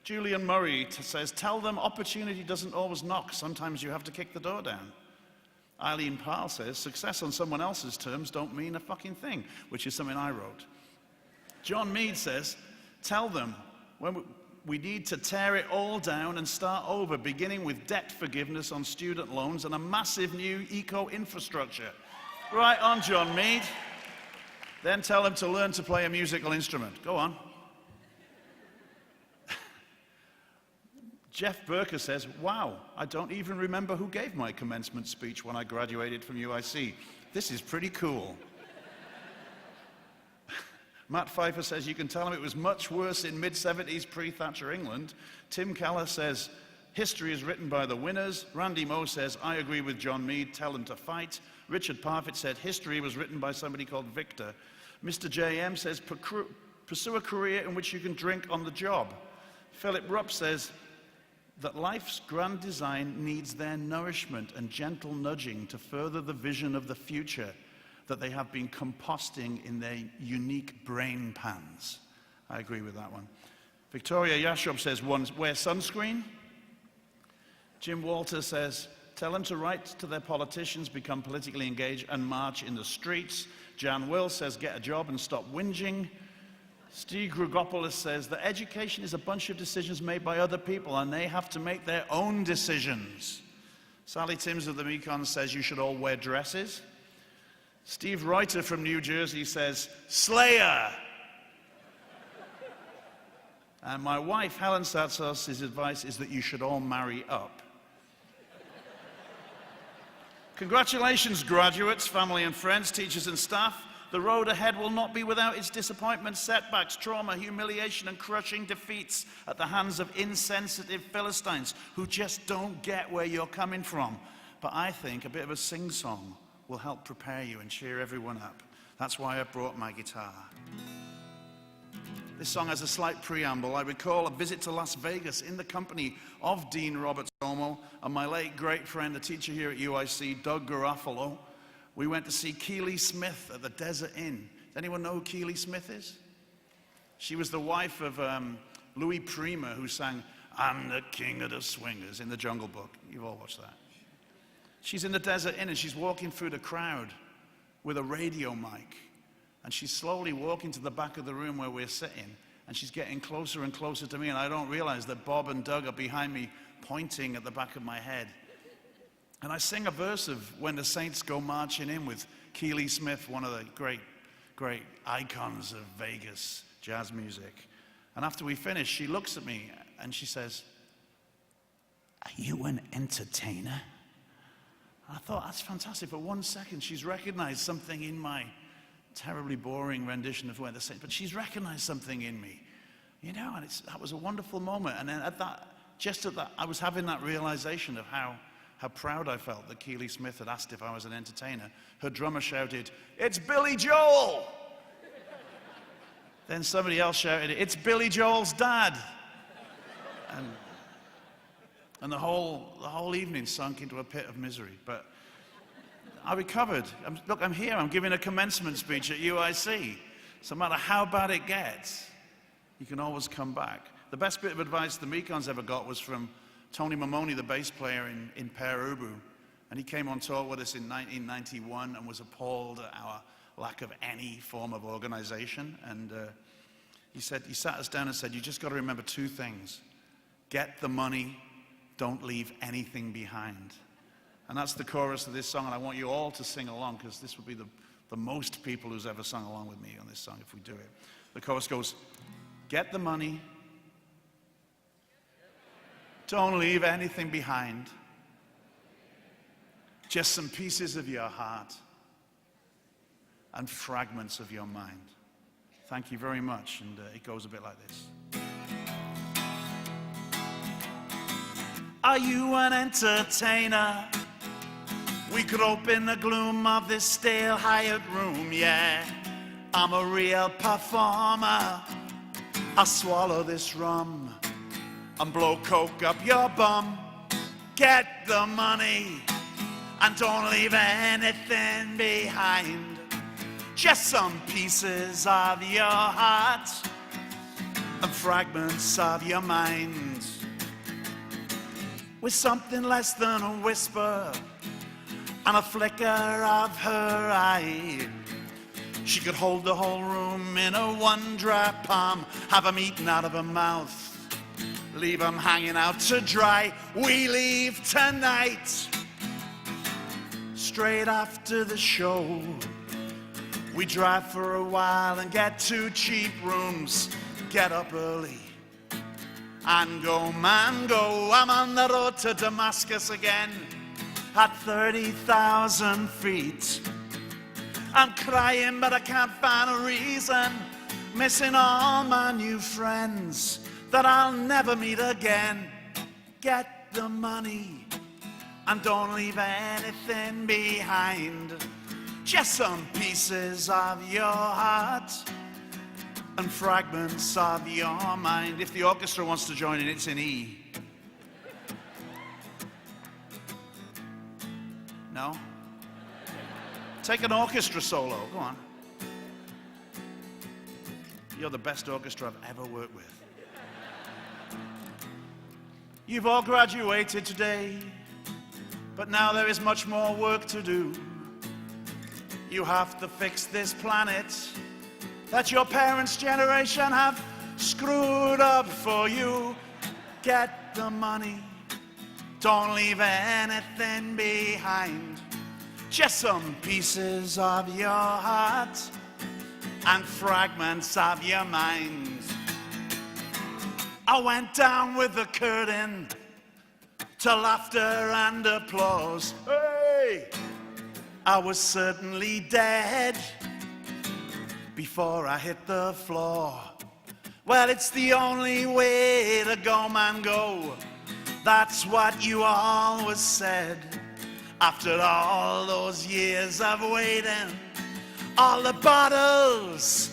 Speaker 7: Julian Murray says, tell them opportunity doesn't always knock. Sometimes you have to kick the door down. Eileen Parr says, success on someone else's terms don't mean a fucking thing, which is something I wrote. John Mead says, tell them when we need to tear it all down and start over, beginning with debt forgiveness on student loans and a massive new eco-infrastructure. Right on, John Mead. Then tell them to learn to play a musical instrument. Go on. Jeff Burker says, wow, I don't even remember who gave my commencement speech when I graduated from UIC. This is pretty cool. Matt Pfeiffer says, you can tell him it was much worse in mid-70s pre-Thatcher England. Tim Keller says, history is written by the winners. Randy Moe says, I agree with John Mead, tell them to fight. Richard Parfitt said, history was written by somebody called Victor. Mr. JM says, pursue a career in which you can drink on the job. Philip Rupp says that life's grand design needs their nourishment and gentle nudging to further the vision of the future that they have been composting in their unique brain pans. I agree with that one. Victoria Yashub says, wear sunscreen. Jim Walter says, tell them to write to their politicians, become politically engaged, and march in the streets. Jan Will says, get a job and stop whinging. Steve Grugopoulos says that education is a bunch of decisions made by other people, and they have to make their own decisions. Sally Timms of the Mekong says you should all wear dresses. Steve Reuter from New Jersey says, Slayer! And my wife, Helen Satsos's advice is that you should all marry up. Congratulations, graduates, family and friends, teachers and staff. The road ahead will not be without its disappointments, setbacks, trauma, humiliation, and crushing defeats at the hands of insensitive Philistines who just don't get where you're coming from. But I think a bit of a sing-song will help prepare you and cheer everyone up. That's why I brought my guitar. This song has a slight preamble. I recall a visit to Las Vegas in the company of Dean Robert Somo and my late great friend, the teacher here at UIC, Doug Garofalo. We went to see Keely Smith at the Desert Inn. Does anyone know who Keely Smith is? She was the wife of Louis Prima, who sang, I'm the king of the swingers in the Jungle Book. You've all watched that. She's in the Desert Inn and she's walking through the crowd with a radio mic. And she's slowly walking to the back of the room where we're sitting. And she's getting closer and closer to me. And I don't realize that Bob and Doug are behind me pointing at the back of my head. And I sing a verse of When the Saints Go Marching In with Keely Smith, one of the great, great icons of Vegas jazz music. And after we finish, she looks at me and she says, are you an entertainer? I thought, that's fantastic. For 1 second, she's recognized something in my terribly boring rendition of Where the Saints, but she's recognized something in me, you know, and that was a wonderful moment. And then just at that, I was having that realization of how proud I felt that Keely Smith had asked if I was an entertainer. Her drummer shouted, it's Billy Joel! Then somebody else shouted, it's Billy Joel's dad! And the whole evening sunk into a pit of misery. But I recovered. Look, I'm here. I'm giving a commencement speech at UIC. So no matter how bad it gets, you can always come back. The best bit of advice the Mekong's ever got was from Tony Mamoni, the bass player in Pere Ubu. And he came on tour with us in 1991 and was appalled at our lack of any form of organization. And he sat us down and said, you just got to remember two things. Get the money. Don't leave anything behind. And that's the chorus of this song, and I want you all to sing along, because this would be the most people who's ever sung along with me on this song if we do it. The chorus goes, get the money, Don't leave anything behind. Just some pieces of your heart and fragments of your mind. Thank you very much, and it goes a bit like this. Are you an entertainer? We grope in the gloom of this stale hired room, yeah. I'm a real performer. I'll swallow this rum and blow coke up your bum. Get the money and don't leave anything behind. Just some pieces of your heart and fragments of your mind. With something less than a whisper and a flicker of her eye, she could hold the whole room in a one dry palm, have 'em eaten out of her mouth, leave 'em hanging out to dry. We leave tonight, straight after the show. We drive for a while and get 2 cheap rooms, get up early and go, man, go. I'm on the road to Damascus again at 30,000 feet. I'm crying, but I can't find a reason. Missing all my new friends that I'll never meet again. Get the money and don't leave anything behind. Just some pieces of your heart and fragments of your mind. If the orchestra wants to join in, it's in E. No? Take an orchestra solo, go on. You're the best orchestra I've ever worked with. You've all graduated today, but now there is much more work to do. You have to fix this planet that your parents' generation have screwed up for you. Get the money, don't leave anything behind. Just some pieces of your heart and fragments of your mind. I went down with the curtain to laughter and applause. Hey! I was certainly dead before I hit the floor. Well, it's the only way to go, man, go. That's what you always said. After all those years of waiting, all the bottles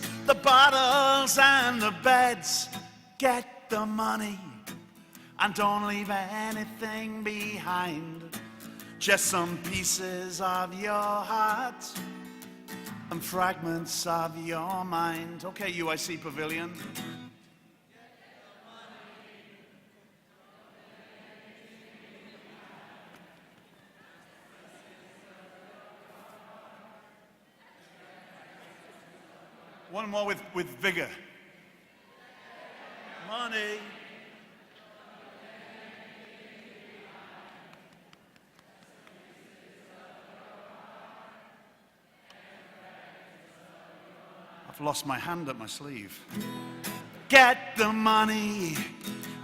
Speaker 7: and the beds. Get the money and don't leave anything behind. Just some pieces of your heart and fragments of your mind. Okay, UIC Pavilion. One more with vigor. Money. I've lost my hand up my sleeve. Get the money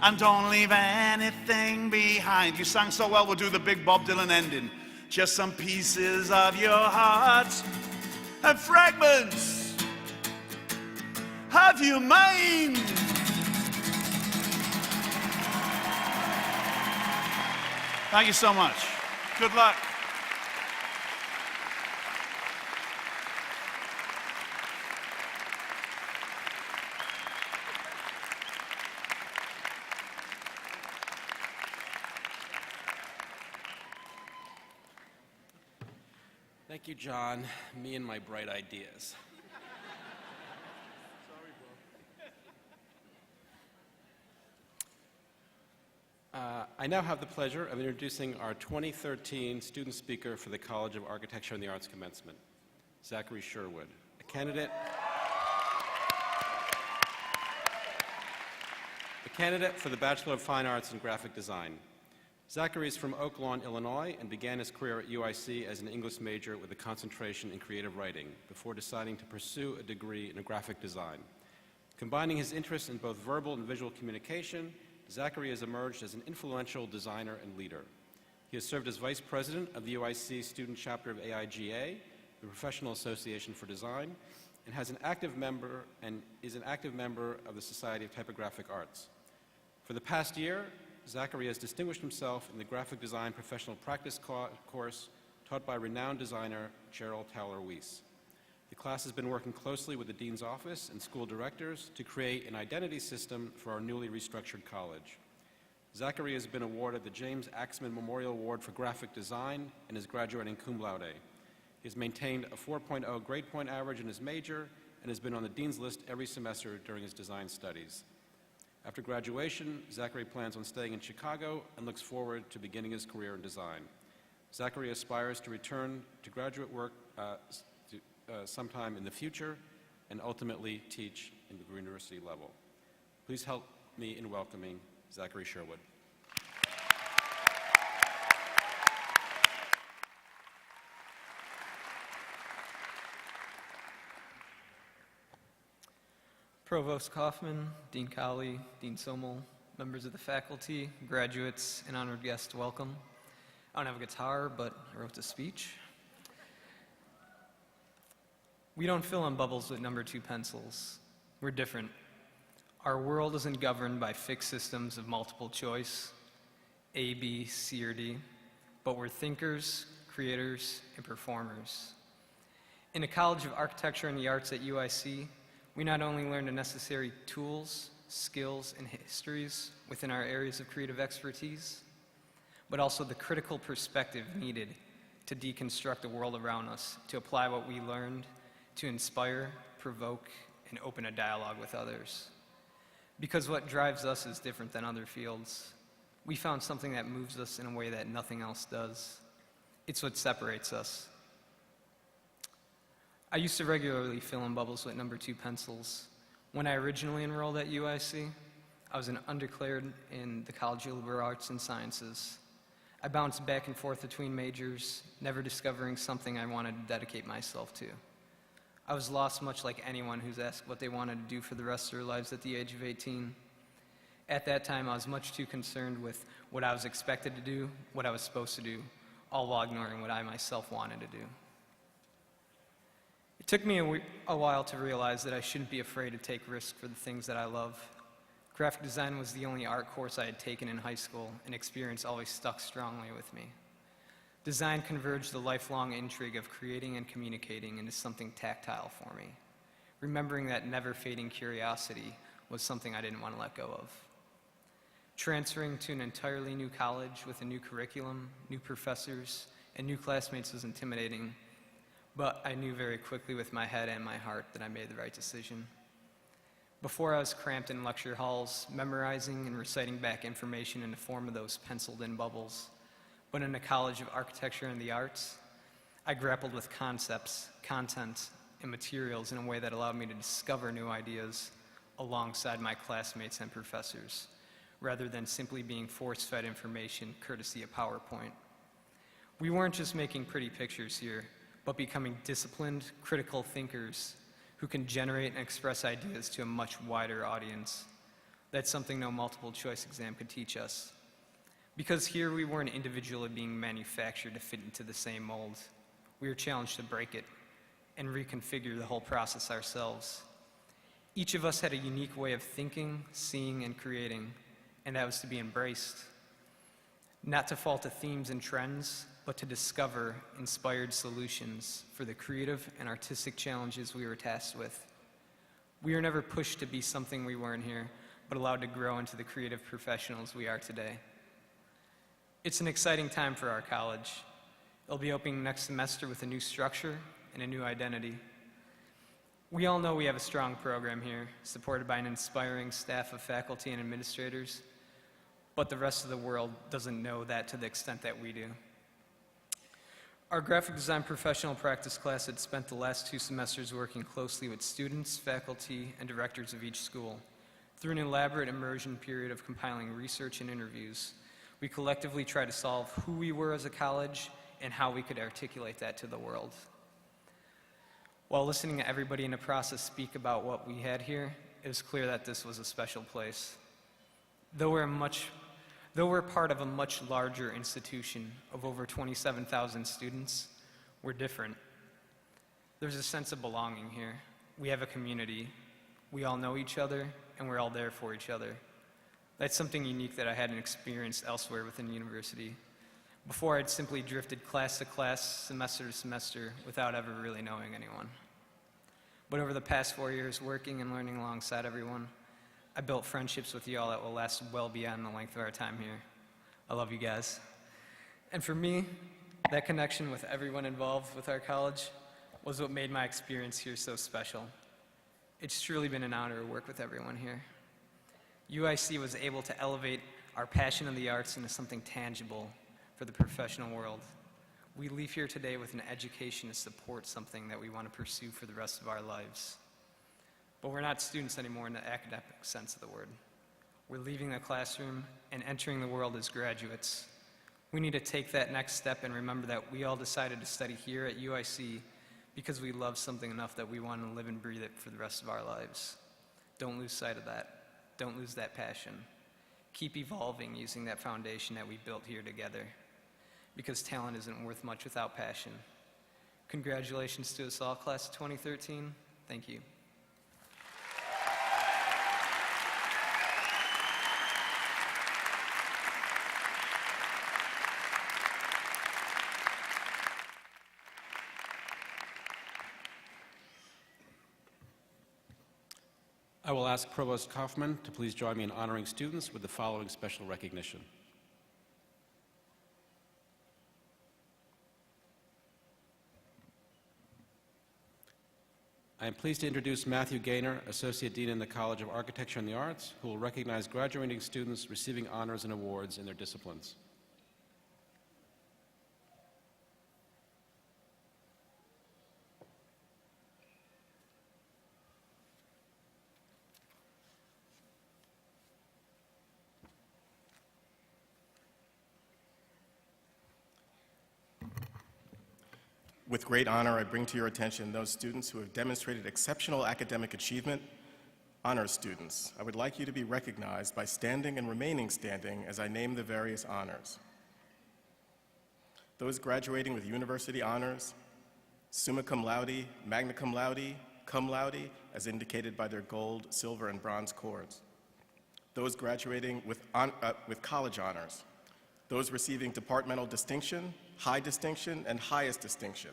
Speaker 7: and don't leave anything behind. You sang so well, we'll do the big Bob Dylan ending. Just some pieces of your heart and fragments of your mind. Thank you so much. Good luck.
Speaker 5: Thank you, John. Me and my bright ideas. I now have the pleasure of introducing our 2013 student speaker for the College of Architecture and the Arts Commencement, Zachary Sherwood, a candidate for the Bachelor of Fine Arts in Graphic Design. Zachary is from Oak Lawn, Illinois, and began his career at UIC as an English major with a concentration in creative writing before deciding to pursue a degree in graphic design. Combining his interests in both verbal and visual communication Zachary has emerged as an influential designer and leader. He has served as Vice President of the UIC Student Chapter of AIGA, the Professional Association for Design, and is an active member of the Society of Typographic Arts. For the past year, Zachary has distinguished himself in the Graphic Design Professional Practice course taught by renowned designer Cheryl Taylor-Weiss. The class has been working closely with the Dean's Office and school directors to create an identity system for our newly restructured college. Zachary has been awarded the James Axman Memorial Award for Graphic Design and is graduating cum laude. He has maintained a 4.0 grade point average in his major and has been on the Dean's List every semester during his design studies. After graduation, Zachary plans on staying in Chicago and looks forward to beginning his career in design. Zachary aspires to return to graduate work sometime in the future and ultimately teach in the university level. Please help me in welcoming Zachary Sherwood.
Speaker 8: Provost Kaufman, Dean Colley, Dean Sommel, members of the faculty, graduates, and honored guests, welcome. I don't have a guitar, but I wrote the speech. We don't fill in bubbles with number 2 pencils. We're different. Our world isn't governed by fixed systems of multiple choice, A, B, C, or D, but we're thinkers, creators, and performers. In the College of Architecture and the Arts at UIC, we not only learn the necessary tools, skills, and histories within our areas of creative expertise, but also the critical perspective needed to deconstruct the world around us, to apply what we learned, to inspire, provoke, and open a dialogue with others. Because what drives us is different than other fields. We found something that moves us in a way that nothing else does. It's what separates us. I used to regularly fill in bubbles with number 2 pencils. When I originally enrolled at UIC, I was an undeclared in the College of Liberal Arts and Sciences. I bounced back and forth between majors, never discovering something I wanted to dedicate myself to. I was lost, much like anyone who's asked what they wanted to do for the rest of their lives at the age of 18. At that time, I was much too concerned with what I was expected to do, what I was supposed to do, all while ignoring what I myself wanted to do. It took me a while to realize that I shouldn't be afraid to take risks for the things that I love. Graphic design was the only art course I had taken in high school, and experience always stuck strongly with me. Design converged the lifelong intrigue of creating and communicating into something tactile for me. Remembering that never-fading curiosity was something I didn't want to let go of. Transferring to an entirely new college with a new curriculum, new professors, and new classmates was intimidating, but I knew very quickly with my head and my heart that I made the right decision. Before, I was cramped in lecture halls, memorizing and reciting back information in the form of those penciled-in bubbles. But in the College of Architecture and the Arts, I grappled with concepts, content, and materials in a way that allowed me to discover new ideas alongside my classmates and professors, rather than simply being force-fed information courtesy of PowerPoint. We weren't just making pretty pictures here, but becoming disciplined, critical thinkers who can generate and express ideas to a much wider audience. That's something no multiple choice exam could teach us. Because here we weren't individually being manufactured to fit into the same mold. We were challenged to break it and reconfigure the whole process ourselves. Each of us had a unique way of thinking, seeing, and creating, and that was to be embraced. Not to fall to themes and trends, but to discover inspired solutions for the creative and artistic challenges we were tasked with. We were never pushed to be something we weren't here, but allowed to grow into the creative professionals we are today. It's an exciting time for our college. It'll be opening next semester with a new structure and a new identity. We all know we have a strong program here, supported by an inspiring staff of faculty and administrators, but the rest of the world doesn't know that to the extent that we do. Our graphic design professional practice class had spent the last 2 semesters working closely with students, faculty, and directors of each school. Through an elaborate immersion period of compiling research and interviews, we collectively tried to solve who we were as a college and how we could articulate that to the world. While listening to everybody in the process speak about what we had here, it was clear that this was a special place. Though we're part of a much larger institution of over 27,000 students, we're different. There's a sense of belonging here. We have a community. We all know each other, and we're all there for each other. That's something unique that I hadn't experienced elsewhere within the university. Before, I'd simply drifted class to class, semester to semester, without ever really knowing anyone. But over the past 4 years, working and learning alongside everyone, I built friendships with you all that will last well beyond the length of our time here. I love you guys. And for me, that connection with everyone involved with our college was what made my experience here so special. It's truly been an honor to work with everyone here. UIC was able to elevate our passion of the arts into something tangible for the professional world. We leave here today with an education to support something that we want to pursue for the rest of our lives. But we're not students anymore in the academic sense of the word. We're leaving the classroom and entering the world as graduates. We need to take that next step and remember that we all decided to study here at UIC because we love something enough that we want to live and breathe it for the rest of our lives. Don't lose sight of that. Don't lose that passion. Keep evolving using that foundation that we built here together, because talent isn't worth much without passion. Congratulations to us all, class of 2013. Thank you.
Speaker 5: I will ask Provost Kaufman to please join me in honoring students with the following special recognition. I am pleased to introduce Matthew Gaynor, Associate Dean in the College of Architecture and the Arts, who will recognize graduating students receiving honors and awards in their disciplines.
Speaker 9: With great honor, I bring to your attention those students who have demonstrated exceptional academic achievement, honors students. I would like you to be recognized by standing and remaining standing as I name the various honors. Those graduating with university honors, summa cum laude, magna cum laude, as indicated by their gold, silver, and bronze cords. Those graduating with college honors. Those receiving departmental distinction, high distinction, and highest distinction.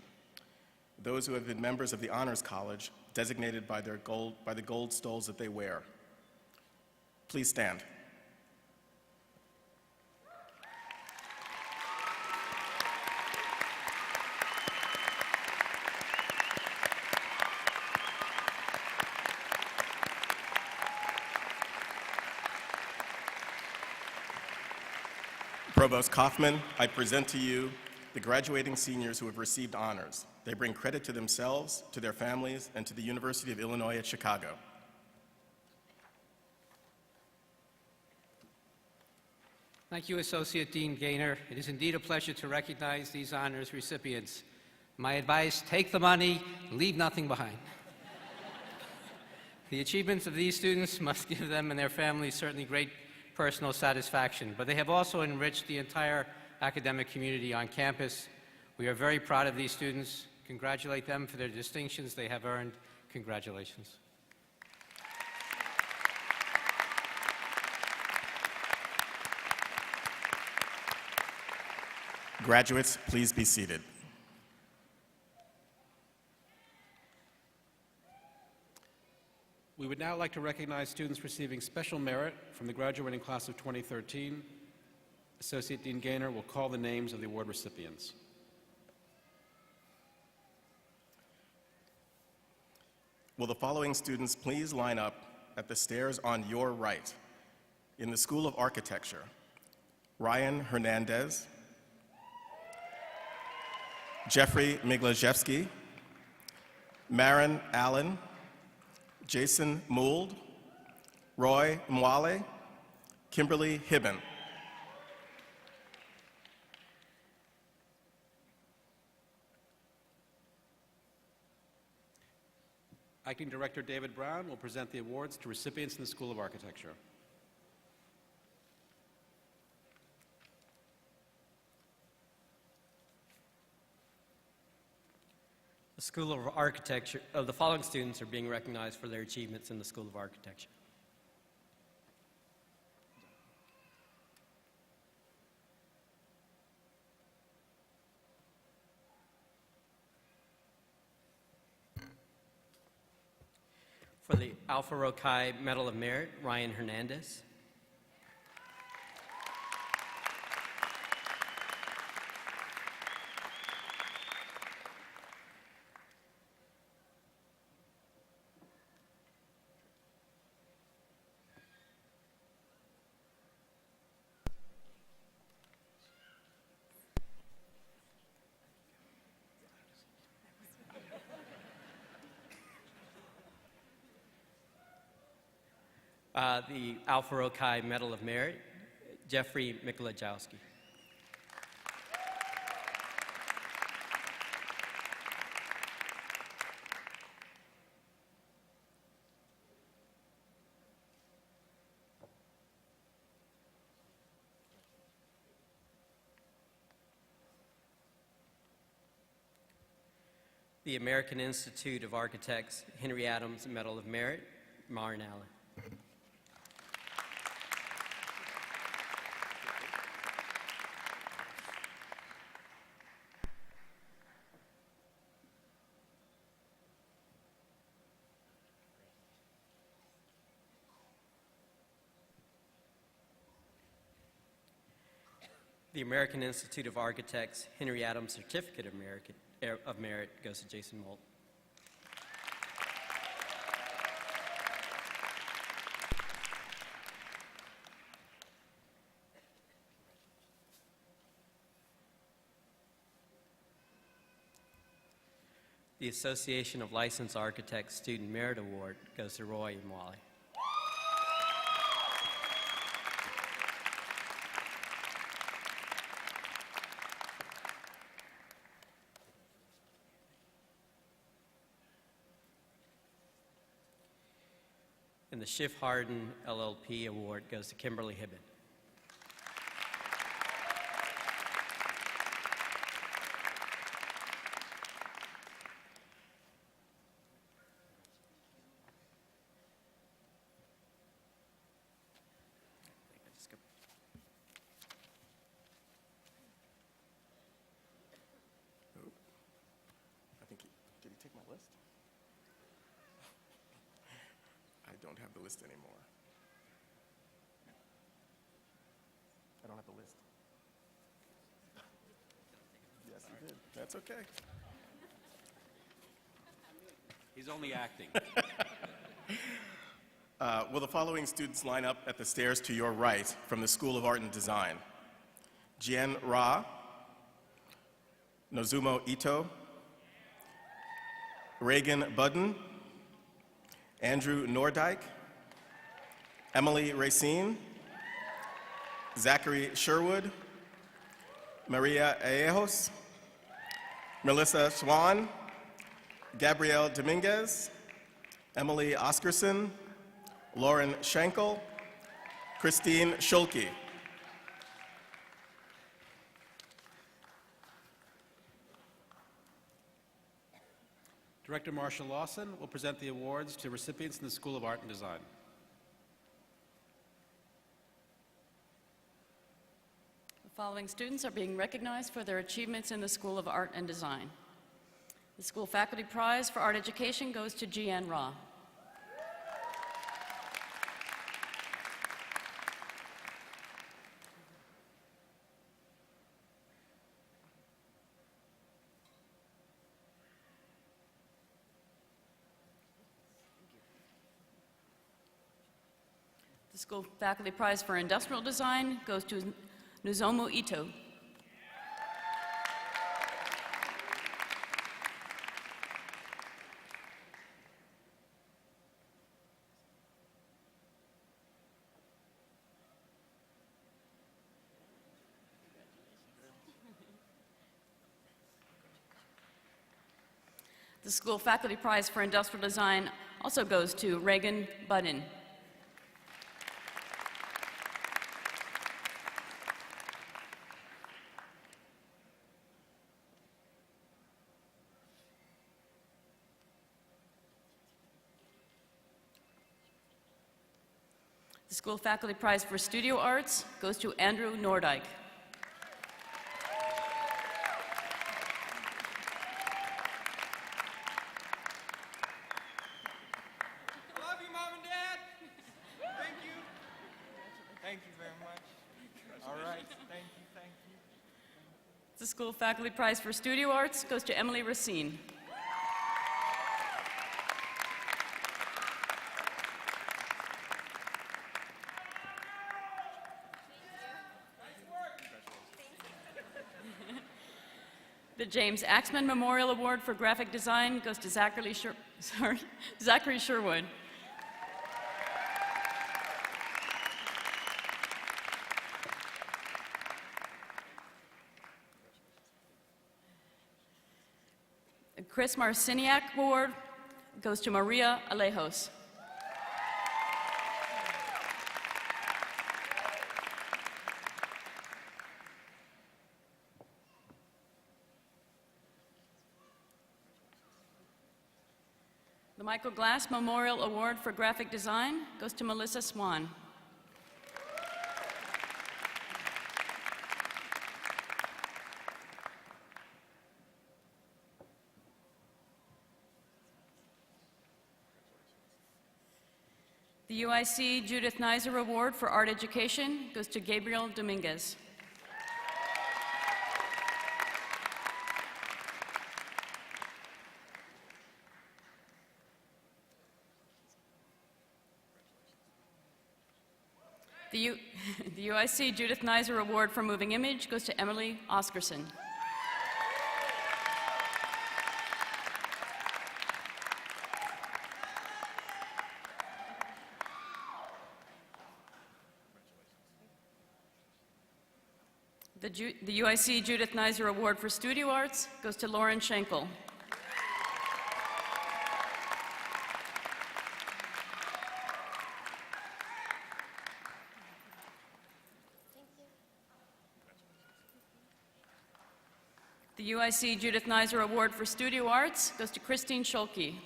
Speaker 9: Those who have been members of the Honors College, designated by the gold stoles that they wear. Please stand. Provost Kaufman, I present to you the graduating seniors who have received honors. They bring credit to themselves, to their families, and to the University of Illinois at Chicago.
Speaker 6: Thank you, Associate Dean Gaynor. It is indeed a pleasure to recognize these honors recipients. My advice, take the money, leave nothing behind. The achievements of these students must give them and their families certainly great personal satisfaction, but they have also enriched the entire academic community on campus. We are very proud of these students. Congratulate them for their distinctions they have earned. Congratulations.
Speaker 9: Graduates, please be seated.
Speaker 5: We would now like to recognize students receiving special merit from the graduating class of 2013. Associate Dean Gaynor will call the names of the award recipients.
Speaker 9: Will the following students please line up at the stairs on your right? In the School of Architecture, Ryan Hernandez, Jeffrey Miglajewski, Marin Allen, Jason Mould, Roy Mwale, Kimberly Hibben.
Speaker 5: Acting Director David Brown will present the awards to recipients in the School of Architecture.
Speaker 10: School of Architecture, the following students are being recognized for their achievements in the School of Architecture. For the Alpha Rho Chi Medal of Merit, Ryan Hernandez. The Alpha Rho Chi Medal of Merit, Jeffrey Mikolajowski. The American Institute of Architects Henry Adams Medal of Merit, Marin Allen. The American Institute of Architects Henry Adams Certificate of Merit goes to Jason Molt. The Association of Licensed Architects Student Merit Award goes to Roy and Wally. And the Schiff Harden LLP Award goes to Kimberly Hibben.
Speaker 9: I think did he take my list? I don't have the list anymore. I don't have the list. Yes, he did. That's okay.
Speaker 5: He's only acting.
Speaker 9: Will the following students line up at the stairs to your right from the School of Art and Design? Jian Ra, Nozumo Ito, Reagan Budden, Andrew Nordyke, Emily Racine, Zachary Sherwood, Maria Aejos, Melissa Swan, Gabrielle Dominguez, Emily Oscarson, Lauren Schenkel, Christine Schulke.
Speaker 5: Director Marcia Lawson will present the awards to recipients in the School of Art and Design.
Speaker 11: The following students are being recognized for their achievements in the School of Art and Design. The School Faculty Prize for Art Education goes to Jian Ra. The School Faculty Prize for Industrial Design goes to Nozomu Ito. The School Faculty Prize for Industrial Design also goes to Reagan Budden. The School Faculty Prize for Studio Arts goes to Andrew Nordyke.
Speaker 8: Love you, Mom and Dad. Thank you. Thank you very much. All right. Thank you. Thank you.
Speaker 11: The School Faculty Prize for Studio Arts goes to Emily Racine. The James Axman Memorial Award for Graphic Design goes to Zachary Sherwood. The Chris Marciniak Award goes to Maria Alejos. The Michael Glass Memorial Award for Graphic Design goes to Melissa Swan. The UIC Judith Neiser Award for Art Education goes to Gabriel Dominguez. The UIC Judith Neiser Award for Moving Image goes to Emily Oscarson. The UIC Judith Neiser Award for Studio Arts goes to Lauren Schenkel. The UIC Judith Neiser Award for Studio Arts goes to Christine Scholke.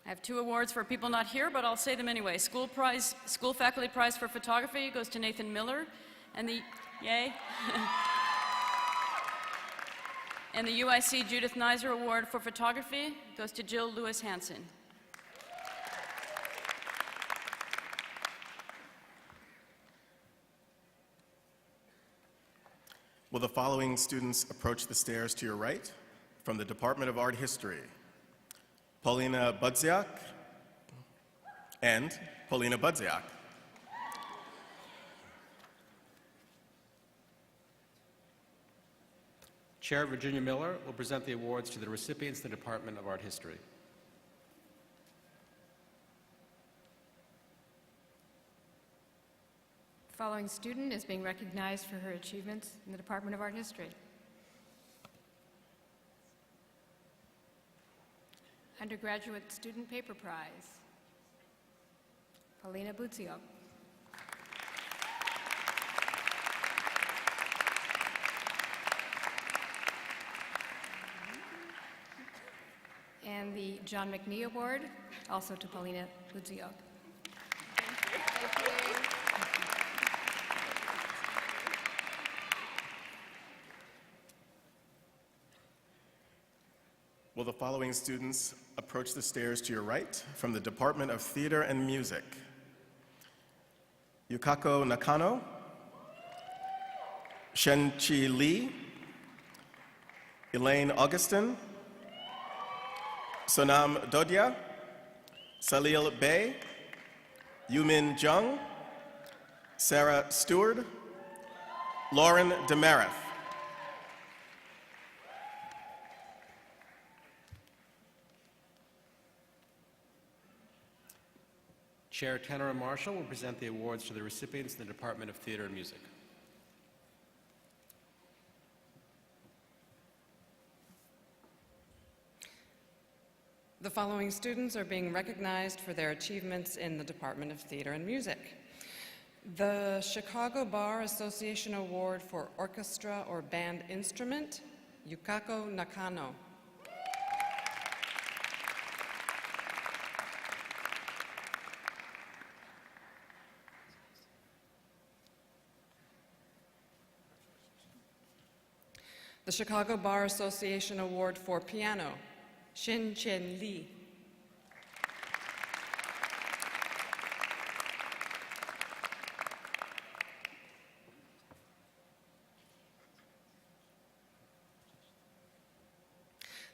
Speaker 11: I have two awards for people not here, but I'll say them anyway. School Faculty Prize for Photography goes to Nathan Miller, and the And the UIC Judith Neiser Award for Photography goes to Jill Lewis Hansen.
Speaker 9: Will the following students approach the stairs to your right from the Department of Art History? Paulina Budziak and Paulina Budziak.
Speaker 5: Chair Virginia Miller will present the awards to the recipients in the Department of Art History.
Speaker 12: The following student is being recognized for her achievements in the Department of Art History. Undergraduate Student Paper Prize, Paulina Budziak. And the John McNee Award, also to Paulina Budziak. Thank you.
Speaker 9: Will the following students approach the stairs to your right from the Department of Theater and Music? Yukako Nakano, Shen-Chi Lee, Elaine Augustin, Sonam Dodia, Salil Bey, Yumin Jung, Sarah Stewart, Lauren Demerith.
Speaker 5: Chair Tenora Marshall will present the awards to the recipients in the Department of Theater and Music.
Speaker 13: The following students are being recognized for their achievements in the Department of Theater and Music. The Chicago Bar Association Award for Orchestra or Band Instrument, Yukako Nakano. The Chicago Bar Association Award for Piano, Shin Chen Lee.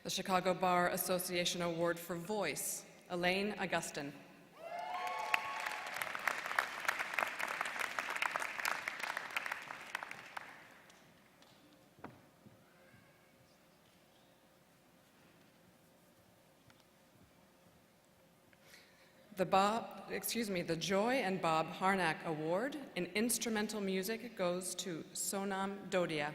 Speaker 13: The Chicago Bar Association Award for Voice, Elaine Augustin. The Joy and Bob Harnack Award in Instrumental Music goes to Sonam Dodia.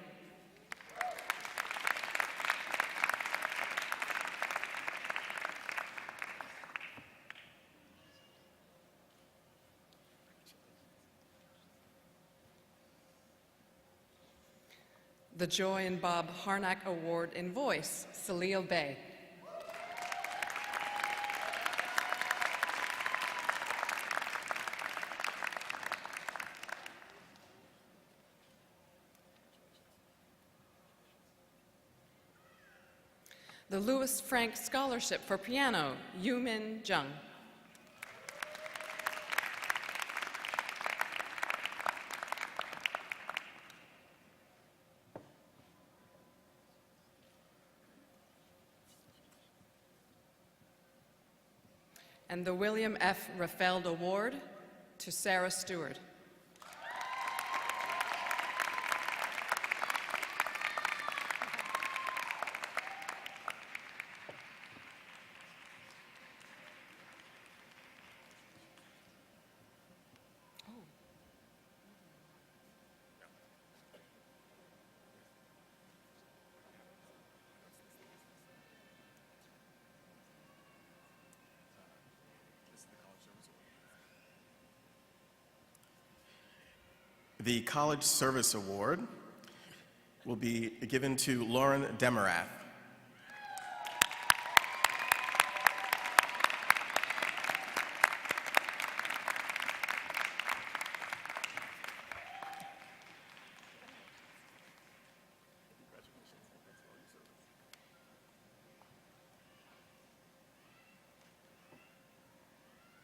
Speaker 13: The Joy and Bob Harnack Award in Voice, Salil Bey. The Louis Frank Scholarship for Piano, Yumin Jung. And the William F. Raffeld Award to Sarah Stewart.
Speaker 9: The College Service Award will be given to Lauren Demerath.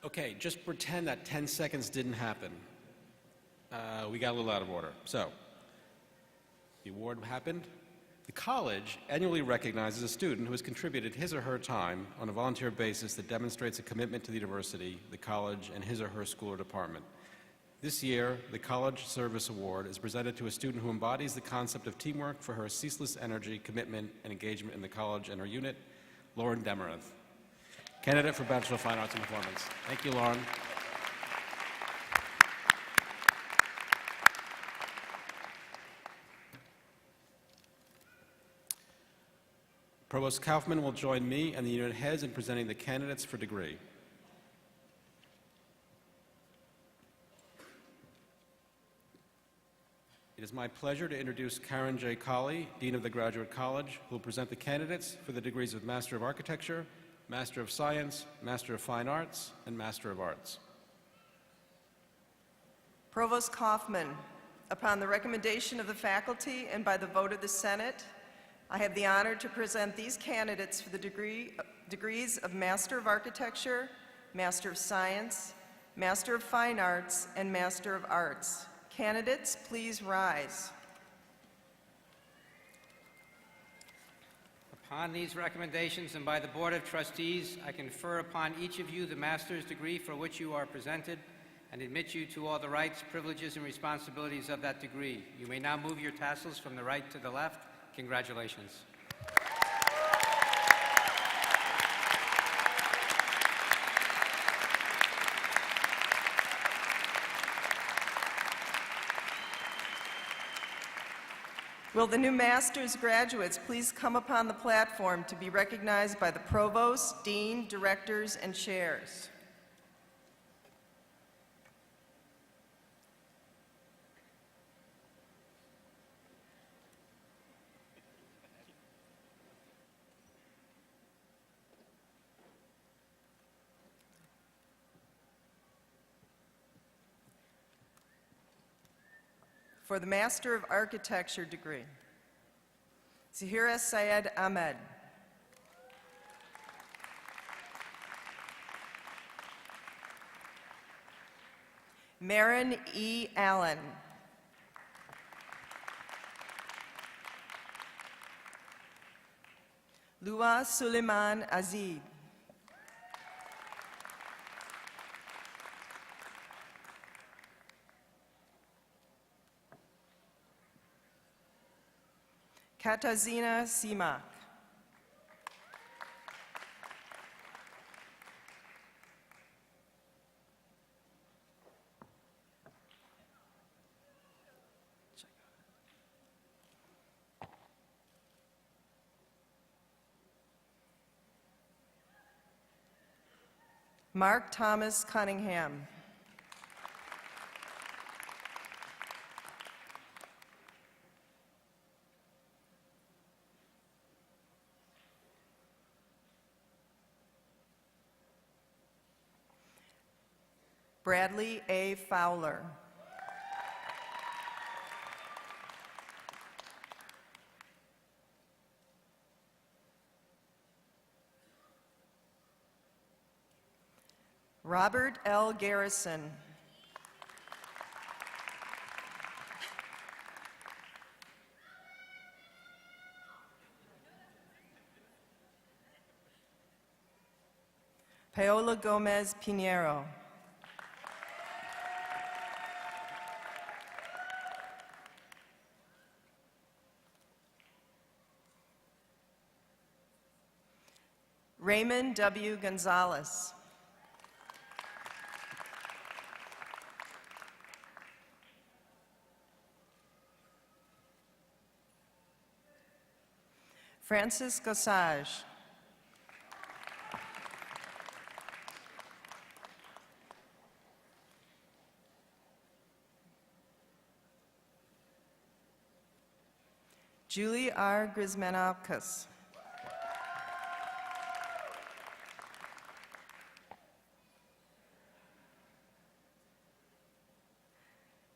Speaker 5: Okay, just pretend that 10 seconds didn't happen. We got a little out of order. So, the award happened. The college annually recognizes a student who has contributed his or her time on a volunteer basis that demonstrates a commitment to the university, the college, and his or her school or department. This year, the College Service Award is presented to a student who embodies the concept of teamwork for her ceaseless energy, commitment, and engagement in the college and her unit, Lauren Demerath, candidate for Bachelor of Fine Arts in Performance. Thank you, Lauren. Provost Kaufman will join me and the unit heads in presenting the candidates for degree. It is my pleasure to introduce Karen J. Colley, Dean of the Graduate College, who will present the candidates for the degrees of Master of Architecture, Master of Science, Master of Fine Arts, and Master of Arts.
Speaker 14: Provost Kaufman, upon the recommendation of the faculty and by the vote of the Senate, I have the honor to present these candidates for the degrees of Master of Architecture, Master of Science, Master of Fine Arts, and Master of Arts. Candidates, please rise.
Speaker 6: Upon these recommendations and by the Board of Trustees, I confer upon each of you the master's degree for which you are presented and admit you to all the rights, privileges, and responsibilities of that degree. You may now move your tassels from the right to the left. Congratulations.
Speaker 14: Will the new master's graduates please come upon the platform to be recognized by the provost, dean, directors, and chairs? For the Master of Architecture degree, Zahira Syed Ahmed. Marin E. Allen. Lua Suleiman Azid. Katazina Simak. Mark Thomas Cunningham. Bradley A. Fowler. Robert L. Garrison. Paola Gomez Pinheiro. Raymond W. Gonzalez. Francis Gossage. Julie R. Grismanakis.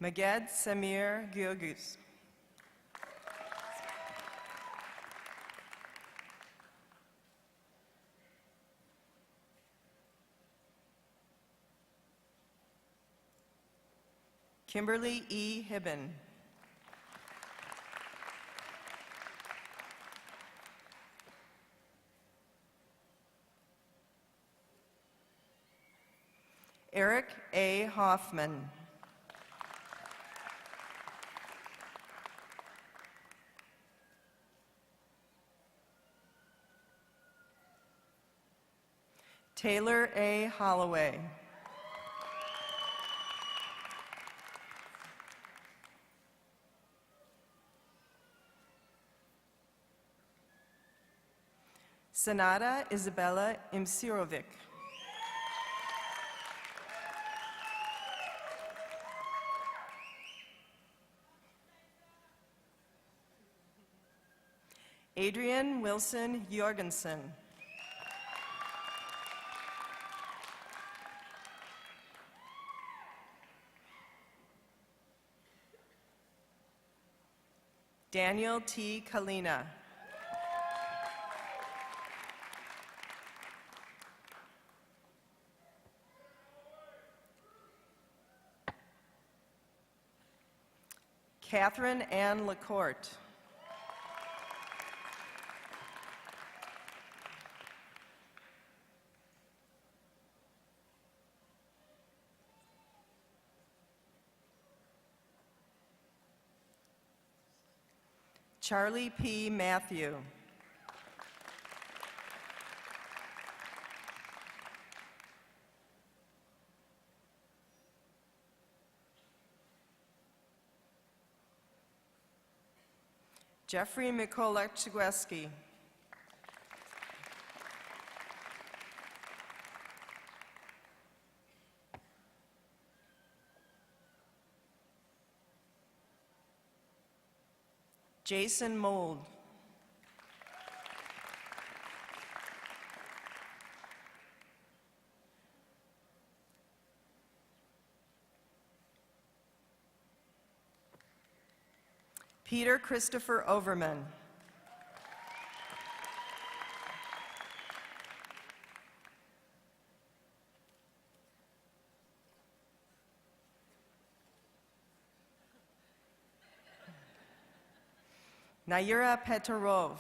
Speaker 14: Maged Samir Gyogus. Kimberly E. Hibben. Eric A. Hoffman. Taylor A. Holloway. Sanada Isabella Imsirovic. Adrian Wilson Jorgensen. Daniel T. Kalina. Catherine Ann Lacourte. Charlie P. Matthew. Jeffrey Mikolek Chigweski. Jason Mold. Peter Christopher Overman. Naira Petarov.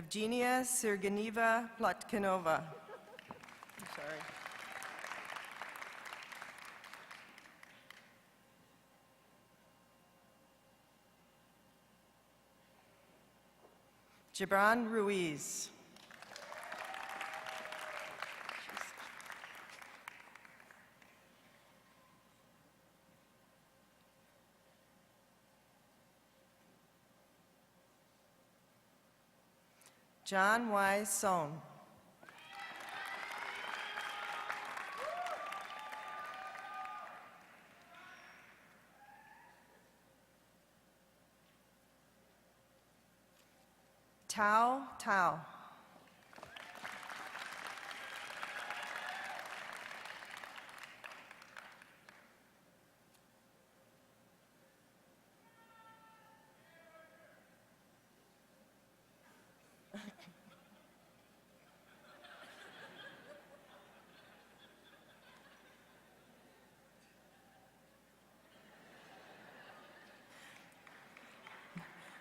Speaker 14: Evgenia Sergenieva Plotkinova. I'm sorry. Gibran Ruiz. John Y. Sohn. Tao Tao.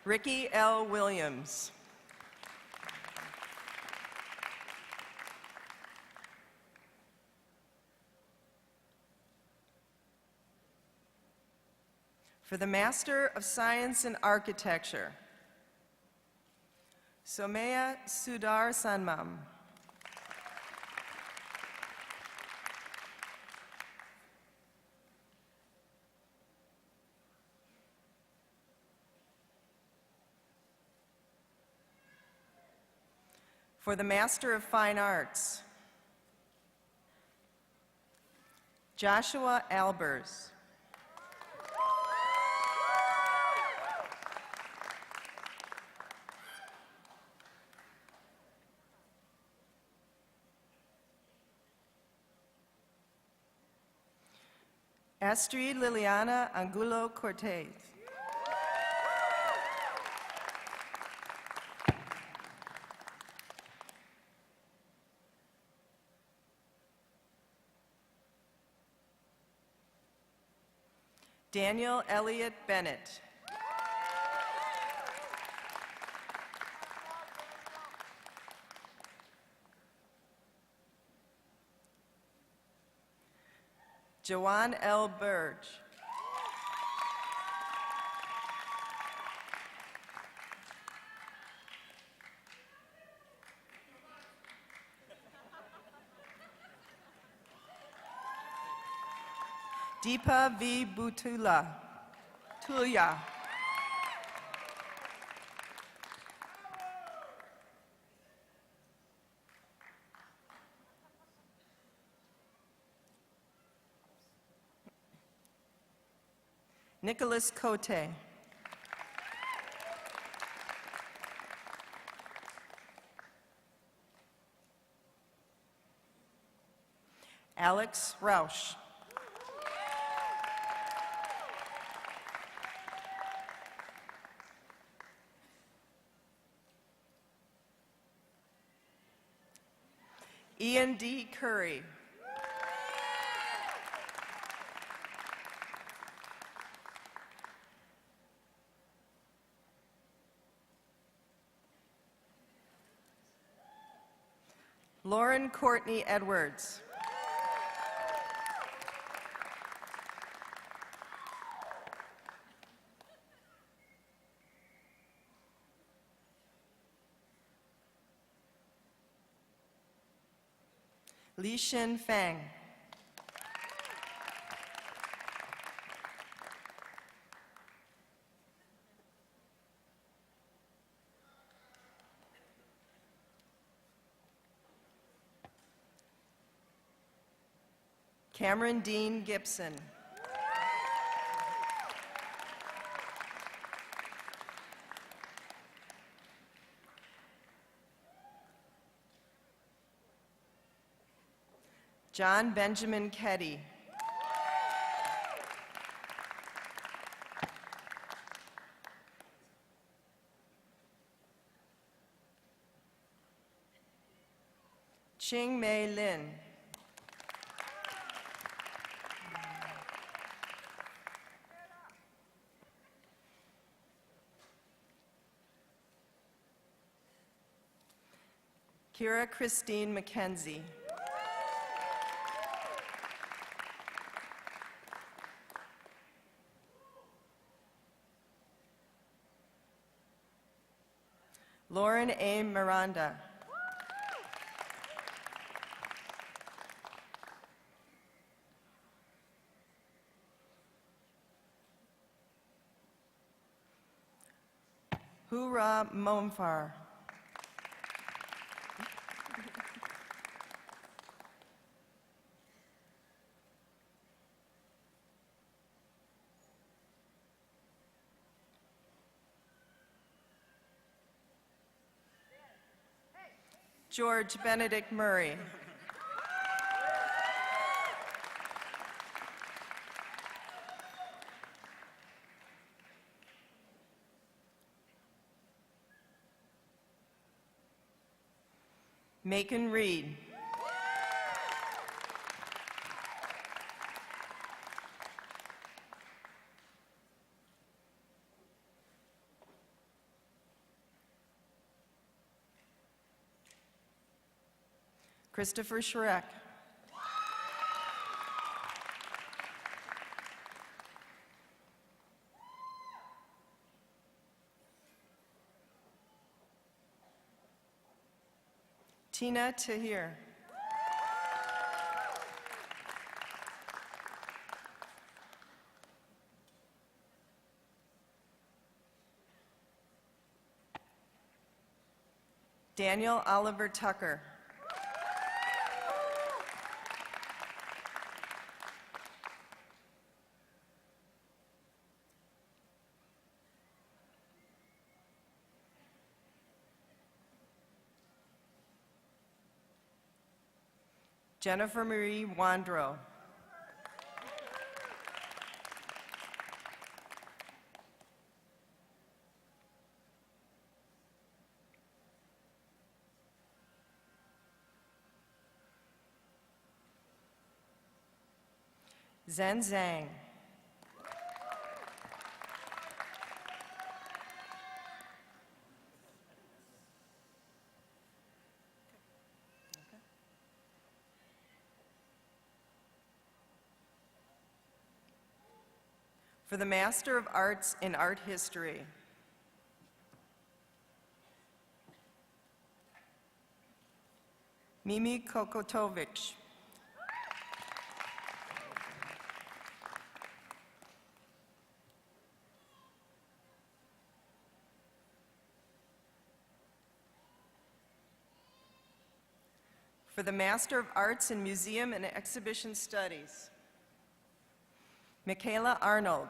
Speaker 14: Ricky L. Williams. For the Master of Science in Architecture, Somaya Sudar Sanmam. For the Master of Fine Arts, Joshua Albers. Astrid Liliana Angulo Cortez. Daniel Elliott Bennett. Joanne L. Burge. Deepa V. Butula. Tulia. Nicholas Cote. Alex Rausch. Ian D. Curry. Lauren Courtney Edwards. Li Xin Fang. Cameron Dean Gibson. John Benjamin Keddy. Ching Mei Lin. Kira Christine McKenzie. Lauren A. Miranda. Hura Momfar. George Benedict Murray. Macon Reed. Christopher Schreck. Tina Tahir. Daniel Oliver Tucker. Jennifer Marie Wandro. Zhen Zhang. For the Master of Arts in Art History, Mimi Kokotovich. For the Master of Arts in Museum and Exhibition Studies, Michaela Arnold.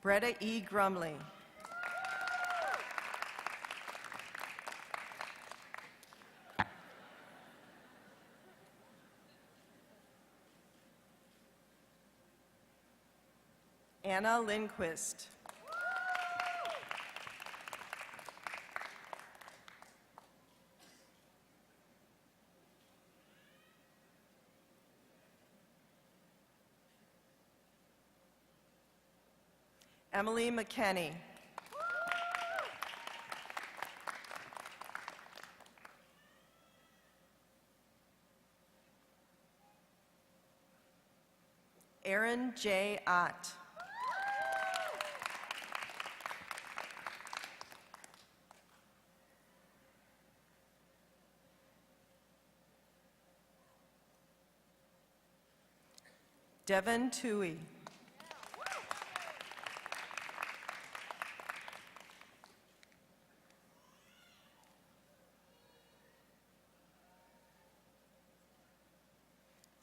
Speaker 14: Bretta E. Grumley. Anna Lindquist. Emily McKenney. Aaron J. Ott. Devin Toohey.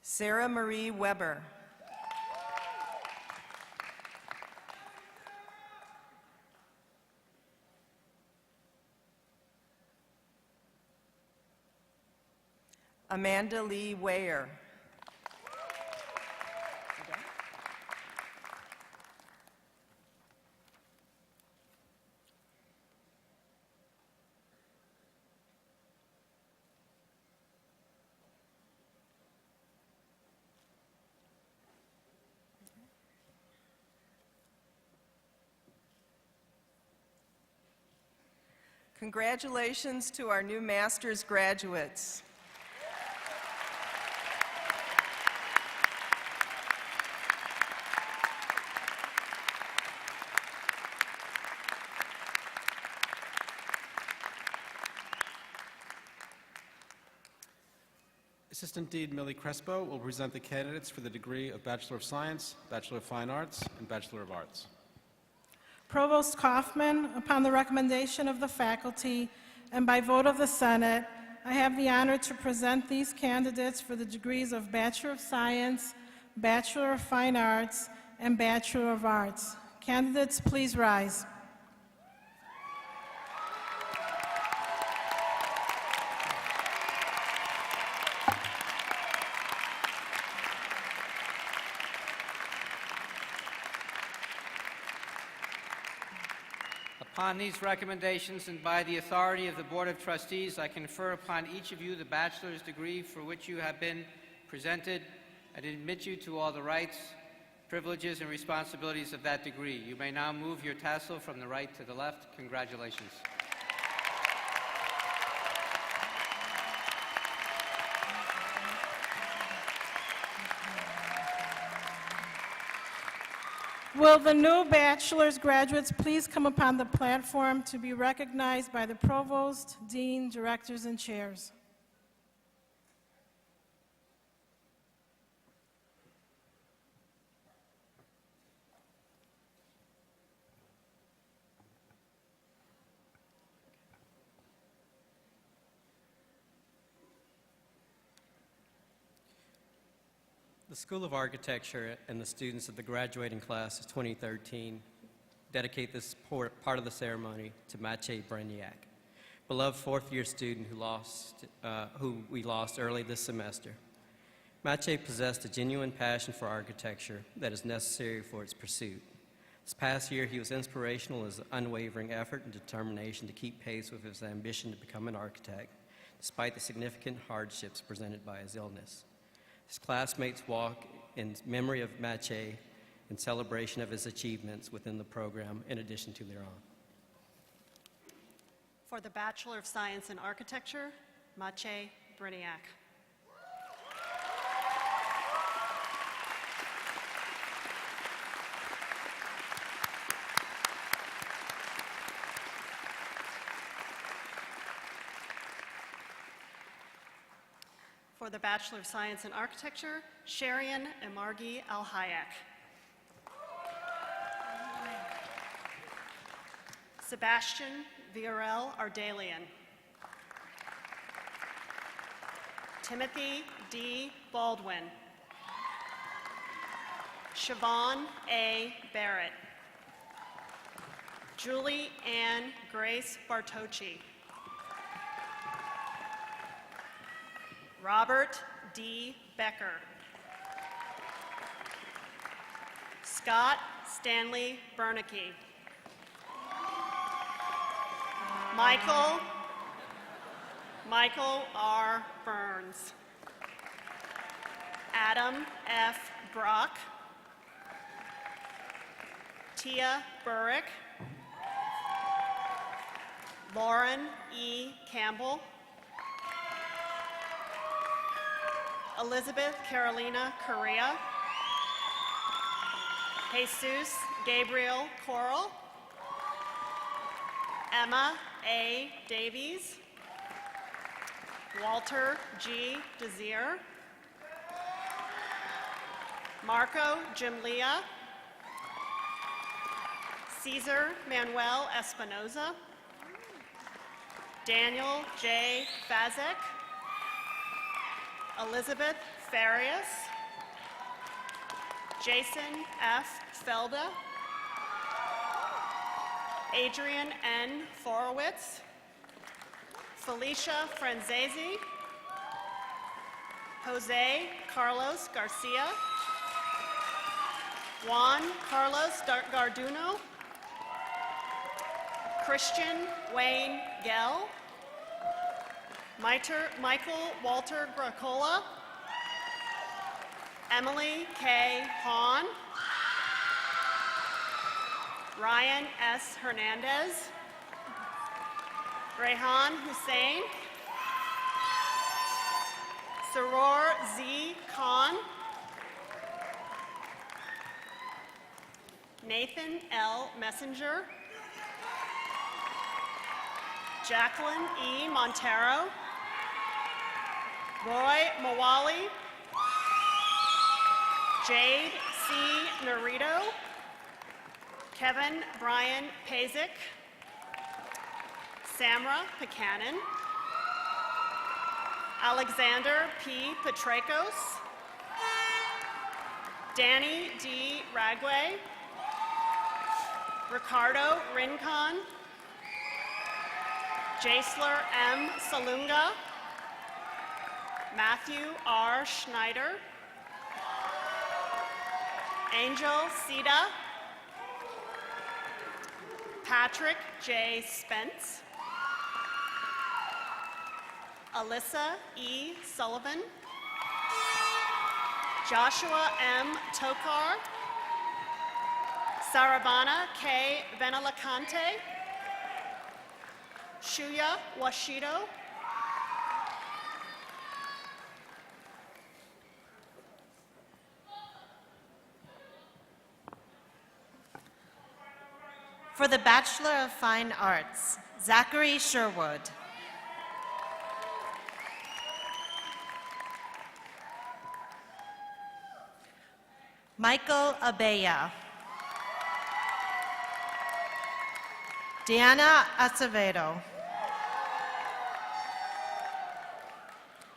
Speaker 14: Sarah Marie Weber. Amanda Lee Weyer. Congratulations to our new master's graduates.
Speaker 5: Assistant Dean Millie Crespo will present the candidates for the degree of Bachelor of Science, Bachelor of Fine Arts, and Bachelor of Arts.
Speaker 15: Provost Kaufman, upon the recommendation of the faculty and by vote of the Senate, I have the honor to present these candidates for the degrees of Bachelor of Science, Bachelor of Fine Arts, and Bachelor of Arts. Candidates, please rise.
Speaker 6: Upon these recommendations and by the authority of the Board of Trustees, I confer upon each of you the bachelor's degree for which you have been presented and admit you to all the rights, privileges, and responsibilities of that degree. You may now move your tassel from the right to the left. Congratulations.
Speaker 15: Will the new bachelor's graduates please come upon the platform to be recognized by the provost, dean, directors, and chairs?
Speaker 10: The School of Architecture and the students of the graduating class of 2013 dedicate this part of the ceremony to Maciej Breniak, beloved fourth-year student who we lost early this semester. Maciej possessed a genuine passion for architecture that is necessary for its pursuit. This past year, he was inspirational in his unwavering effort and determination to keep pace with his ambition to become an architect, despite the significant hardships presented by his illness. His classmates walk in memory of Maciej in celebration of his achievements within the program in addition to their own.
Speaker 16: For the Bachelor of Science in Architecture, Maciej Breniak. For the Bachelor of Science in Architecture, Sharian Emargi Al-Hayek. Sebastian Viorel Ardalian. Timothy D. Baldwin. Siobhan A. Barrett. Julie Ann Grace Bartocci. Robert D. Becker. Scott Stanley Bernicke. Michael R. Burns. Adam F. Brock. Tia Burrick. Lauren E. Campbell. Elizabeth Carolina Correa. Jesus Gabriel Coral. Emma A. Davies. Walter G. Desir. Marco Jimlia. Cesar Manuel Espinoza. Daniel J. Fazek. Elizabeth Farias, Jason F. Felda, Adrian N. Forowitz, Felicia Franzese, Jose Carlos Garcia, Juan Carlos Garduno, Christian Wayne Gell, Michael Walter Gracola, Emily K. Hahn, Ryan S. Hernandez, Rehan Hussein, Saror Z. Khan, Nathan L. Messenger, Jacqueline E. Montero, Roy Mawali, Jade C. Narito, Kevin Brian Pazik, Samra Pekanen, Alexander P. Petrakos, Danny D. Ragway, Ricardo Rincon, Jaisler M. Salunga, Matthew R. Schneider, Angel Sita, Patrick J. Spence, Alyssa E. Sullivan, Joshua M. Tokar, Saravana K. Venalacante, Shuya Washido,
Speaker 3: For the Bachelor of Fine Arts, Zachary Sherwood. Michael Abeya. Diana Acevedo.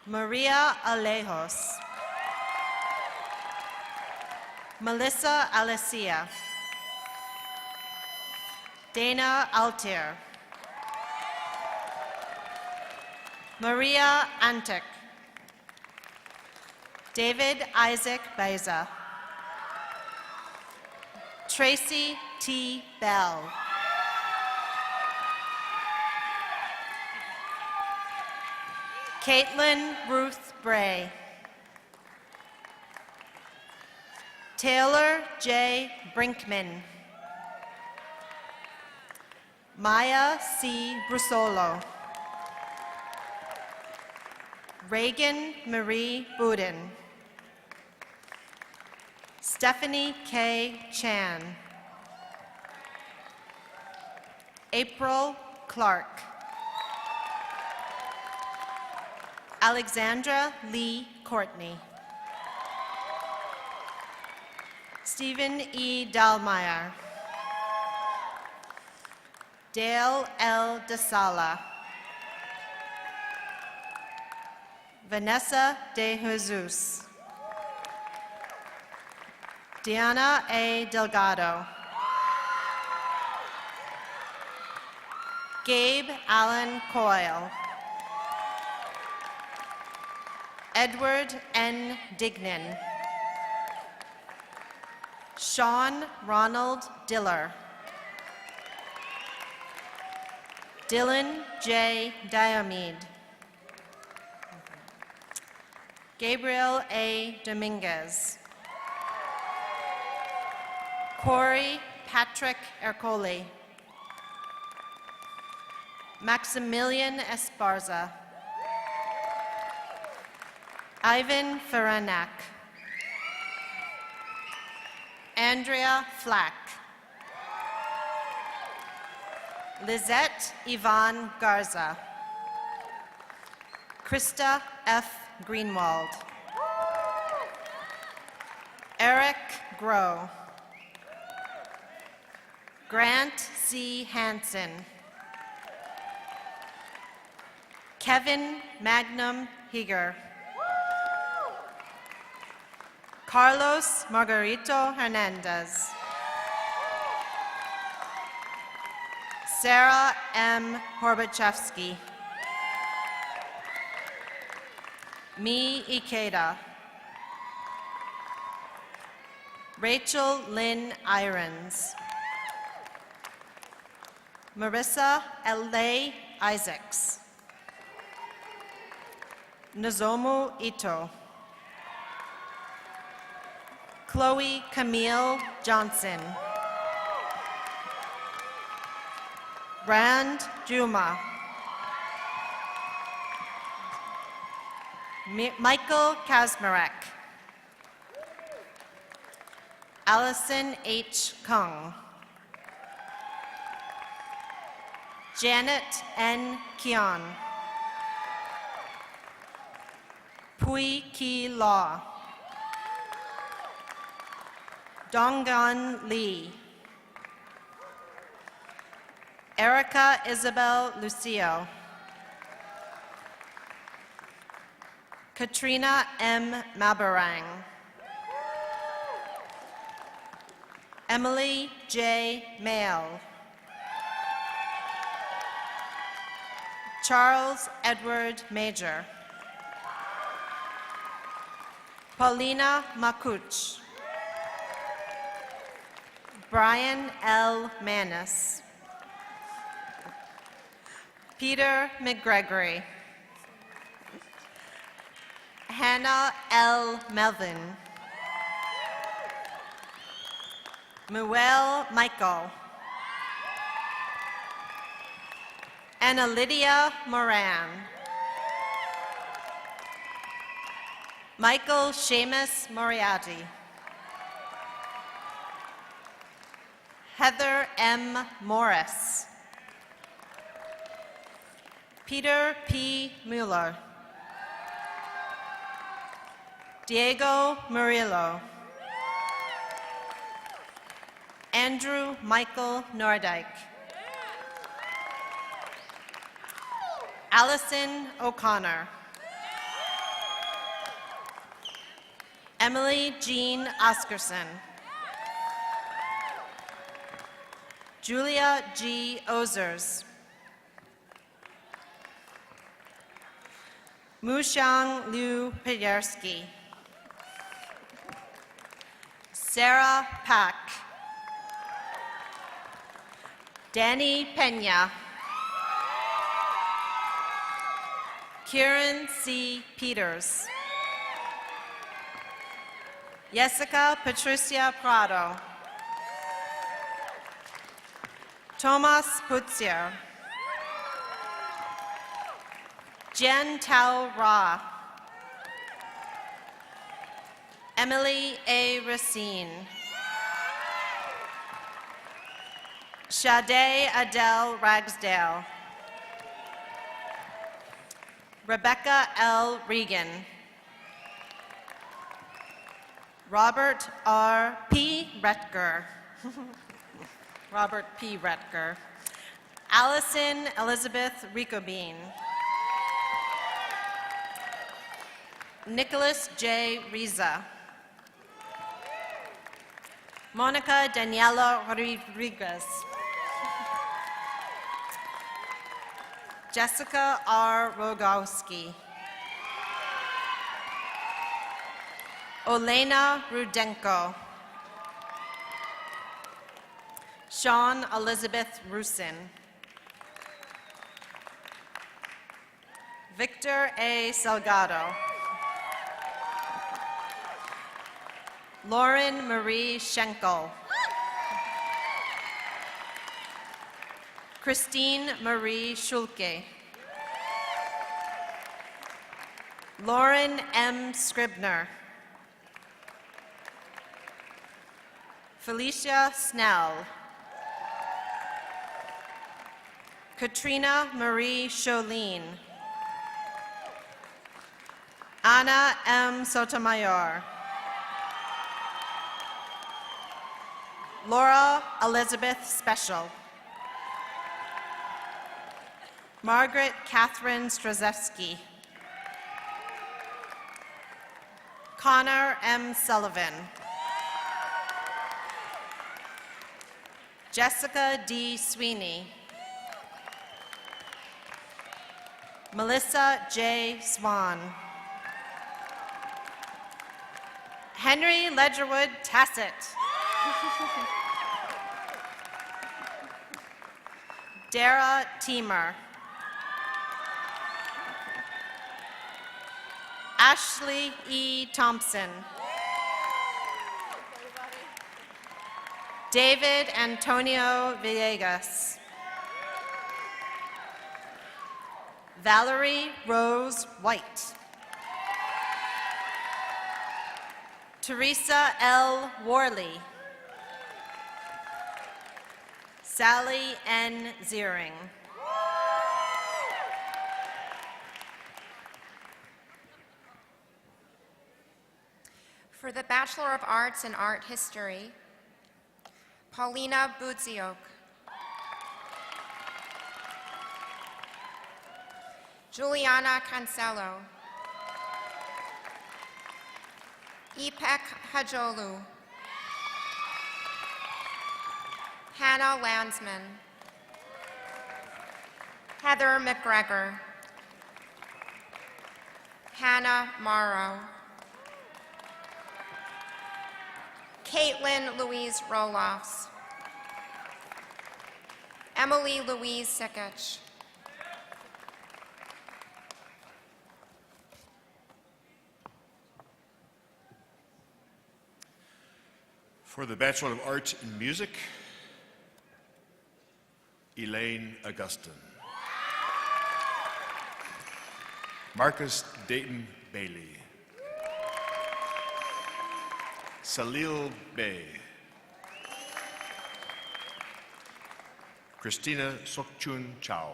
Speaker 3: Maria Alejos. Melissa Alicia. Dana Altier. Maria Antic. David Isaac Beza. Tracy T. Bell. Caitlin Ruth Bray. Taylor J. Brinkman. Maya C. Brusolo. Reagan Marie Budin. Stephanie K. Chan. April Clark. Alexandra Lee Courtney. Stephen E. Dahlmeyer. Dale L. DeSala. Vanessa De Jesus. Diana A. Delgado. Gabe Allen Coyle. Edward N. Dignan. Sean Ronald Diller. Dylan J. Diomede. Gabriel A. Dominguez. Corey Patrick Ercole. Maximilian Esparza. Ivan Feranak. Andrea Flack. Lizette Yvonne Garza. Krista F. Greenwald. Eric Groh. Grant C. Hansen. Kevin Magnum Heger. Carlos Margarito Hernandez. Sarah M. Horbachevsky. Mi Ikeda. Rachel Lynn Irons. Marissa L.A. Isaacs. Nozomu Ito. Chloe Camille Johnson. Brand Juma. Michael Kazmarek. Allison H. Kung. Janet N. Kion. Pui Ki Law. Donggan Lee. Erica Isabel Lucio. Katrina M. Mabarang. Emily J. Mail. Charles Edward Major. Paulina Makuch. Brian L. Manis. Peter McGregory. Hannah L. Melvin. Muel Michael. Anna Lydia Moran. Michael Seamus Moriarty. Heather M. Morris. Peter P. Mueller. Diego Murillo. Andrew Michael Nordyke. Allison O'Connor. Emily Jean Oscarson. Julia G. Ozers. Muxiang Liu Pedersky. Sarah Pack. Danny Pena. Kieran C. Peters. Jessica Patricia Prado. Tomas Putzier. Jen Tao Ra. Emily A. Racine. Sade Adele Ragsdale. Rebecca L. Regan. Robert R. P. Retker. Robert P. Retker. Allison Elizabeth Ricobine. Nicholas J. Riza. Monica Daniela Rodriguez. Jessica R. Rogowski. Olena Rudenko. Sean Elizabeth Rusin. Victor A. Salgado. Lauren Marie Schenkel. Christine Marie Schulke. Lauren M. Scribner. Felicia Snell. Katrina Marie Cholin. Anna M. Sotomayor. Laura Elizabeth Special. Margaret Catherine Straszewski. Connor M. Sullivan. Jessica D. Sweeney. Melissa J. Swan. Henry Ledgerwood Tassett. Dara Teemer. Ashley E. Thompson. David Antonio Villegas. Valerie Rose White. Teresa L. Worley. Sally N. Ziering.
Speaker 1: For the Bachelor of Arts in Art History, Paulina Budziok. Juliana Cancelo. Ipek Hajolu. Hannah Landsman. Heather McGregor. Hannah Morrow. Caitlin Louise Rolofs. Emily Louise Sikich.
Speaker 17: For the Bachelor of Arts in Music, Elaine Augustin. Marcus Dayton Bailey. Salil Bey. Christina Sokchun Chao.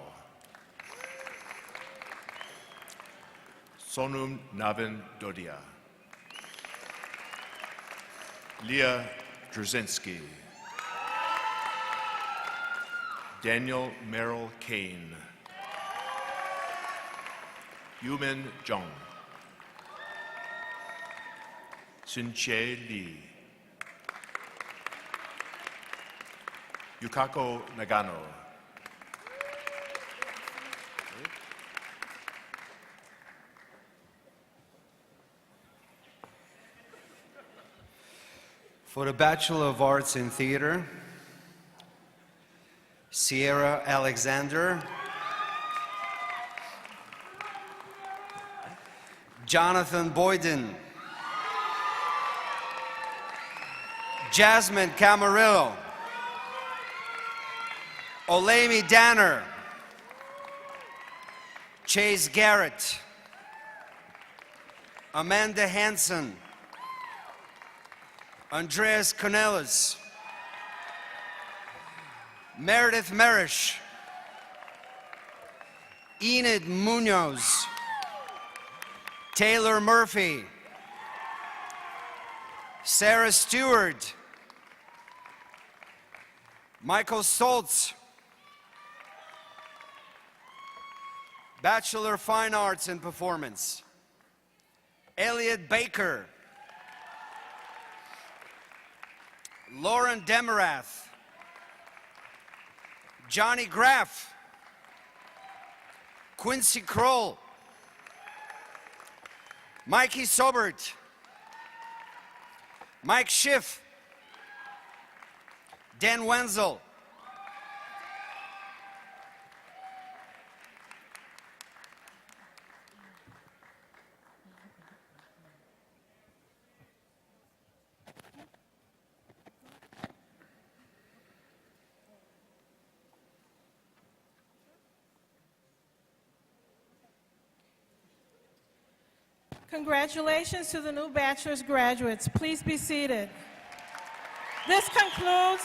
Speaker 17: Sonum Navin Dodia. Leah Drzezinski. Daniel Merrill Kane. Yumin Zhong. Sunche Lee. Yukako Nagano.
Speaker 18: For the Bachelor of Arts in Theater, Sierra Alexander. Jonathan Boyden. Jasmine Camarillo. Olemi Danner. Chase Garrett. Amanda Hansen. Andreas Cornelis. Meredith Merish. Enid Munoz. Taylor Murphy. Sarah Stewart. Michael Stoltz. Bachelor of Fine Arts and Performance. Elliot Baker. Lauren Demarath. Johnny Graff. Quincy Kroll. Mikey Sobert. Mike Schiff. Dan Wenzel.
Speaker 15: Congratulations to the new bachelor's graduates. Please be seated. This concludes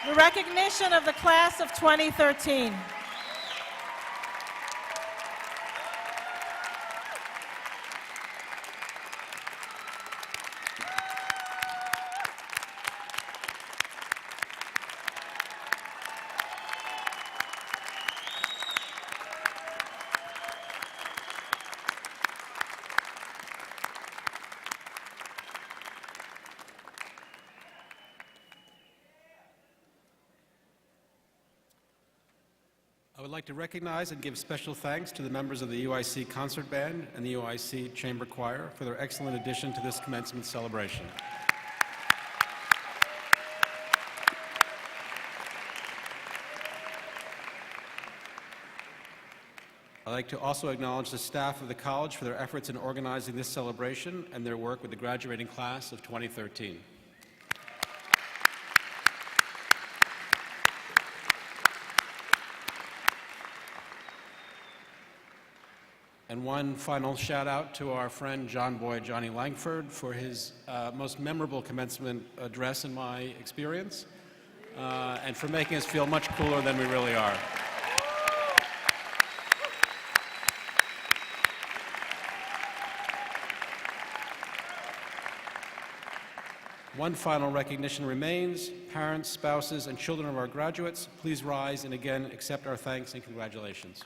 Speaker 15: the recognition of the class of 2013.
Speaker 5: like to recognize and give special thanks to the members of the UIC Concert Band and the UIC Chamber Choir for their excellent addition to this commencement celebration. I'd like to also acknowledge the staff of the college for their efforts in organizing this celebration and their work with the graduating class of 2013. And one final shout out to our friend John Boy Johnny Langford for his most memorable commencement address in my experience, and for making us feel much cooler than we really are. One final recognition remains. Parents, spouses, and children of our graduates, please rise and again accept our thanks and congratulations.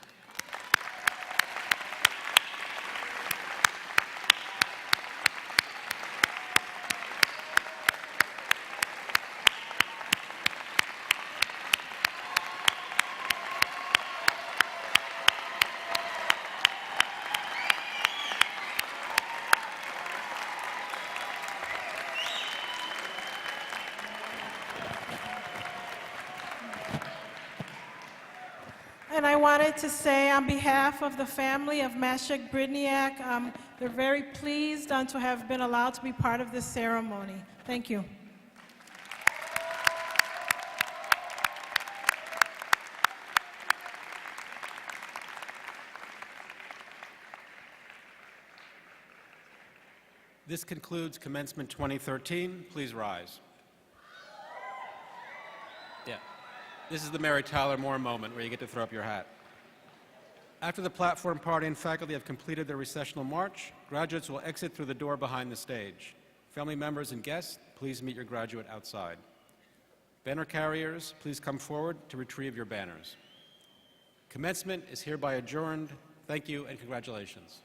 Speaker 15: And I wanted to say on behalf of the family of Mashek Bridniak, they're very pleased to have been allowed to be part of this ceremony. Thank you.
Speaker 5: This concludes Commencement 2013. Please rise. Yeah. This is the Mary Tyler Moore moment where you get to throw up your hat. After the platform party and faculty have completed their recessional march, graduates will exit through the door behind the stage. Family members and guests, please meet your graduate outside. Banner carriers, please come forward to retrieve your banners. Commencement is hereby adjourned. Thank you and congratulations.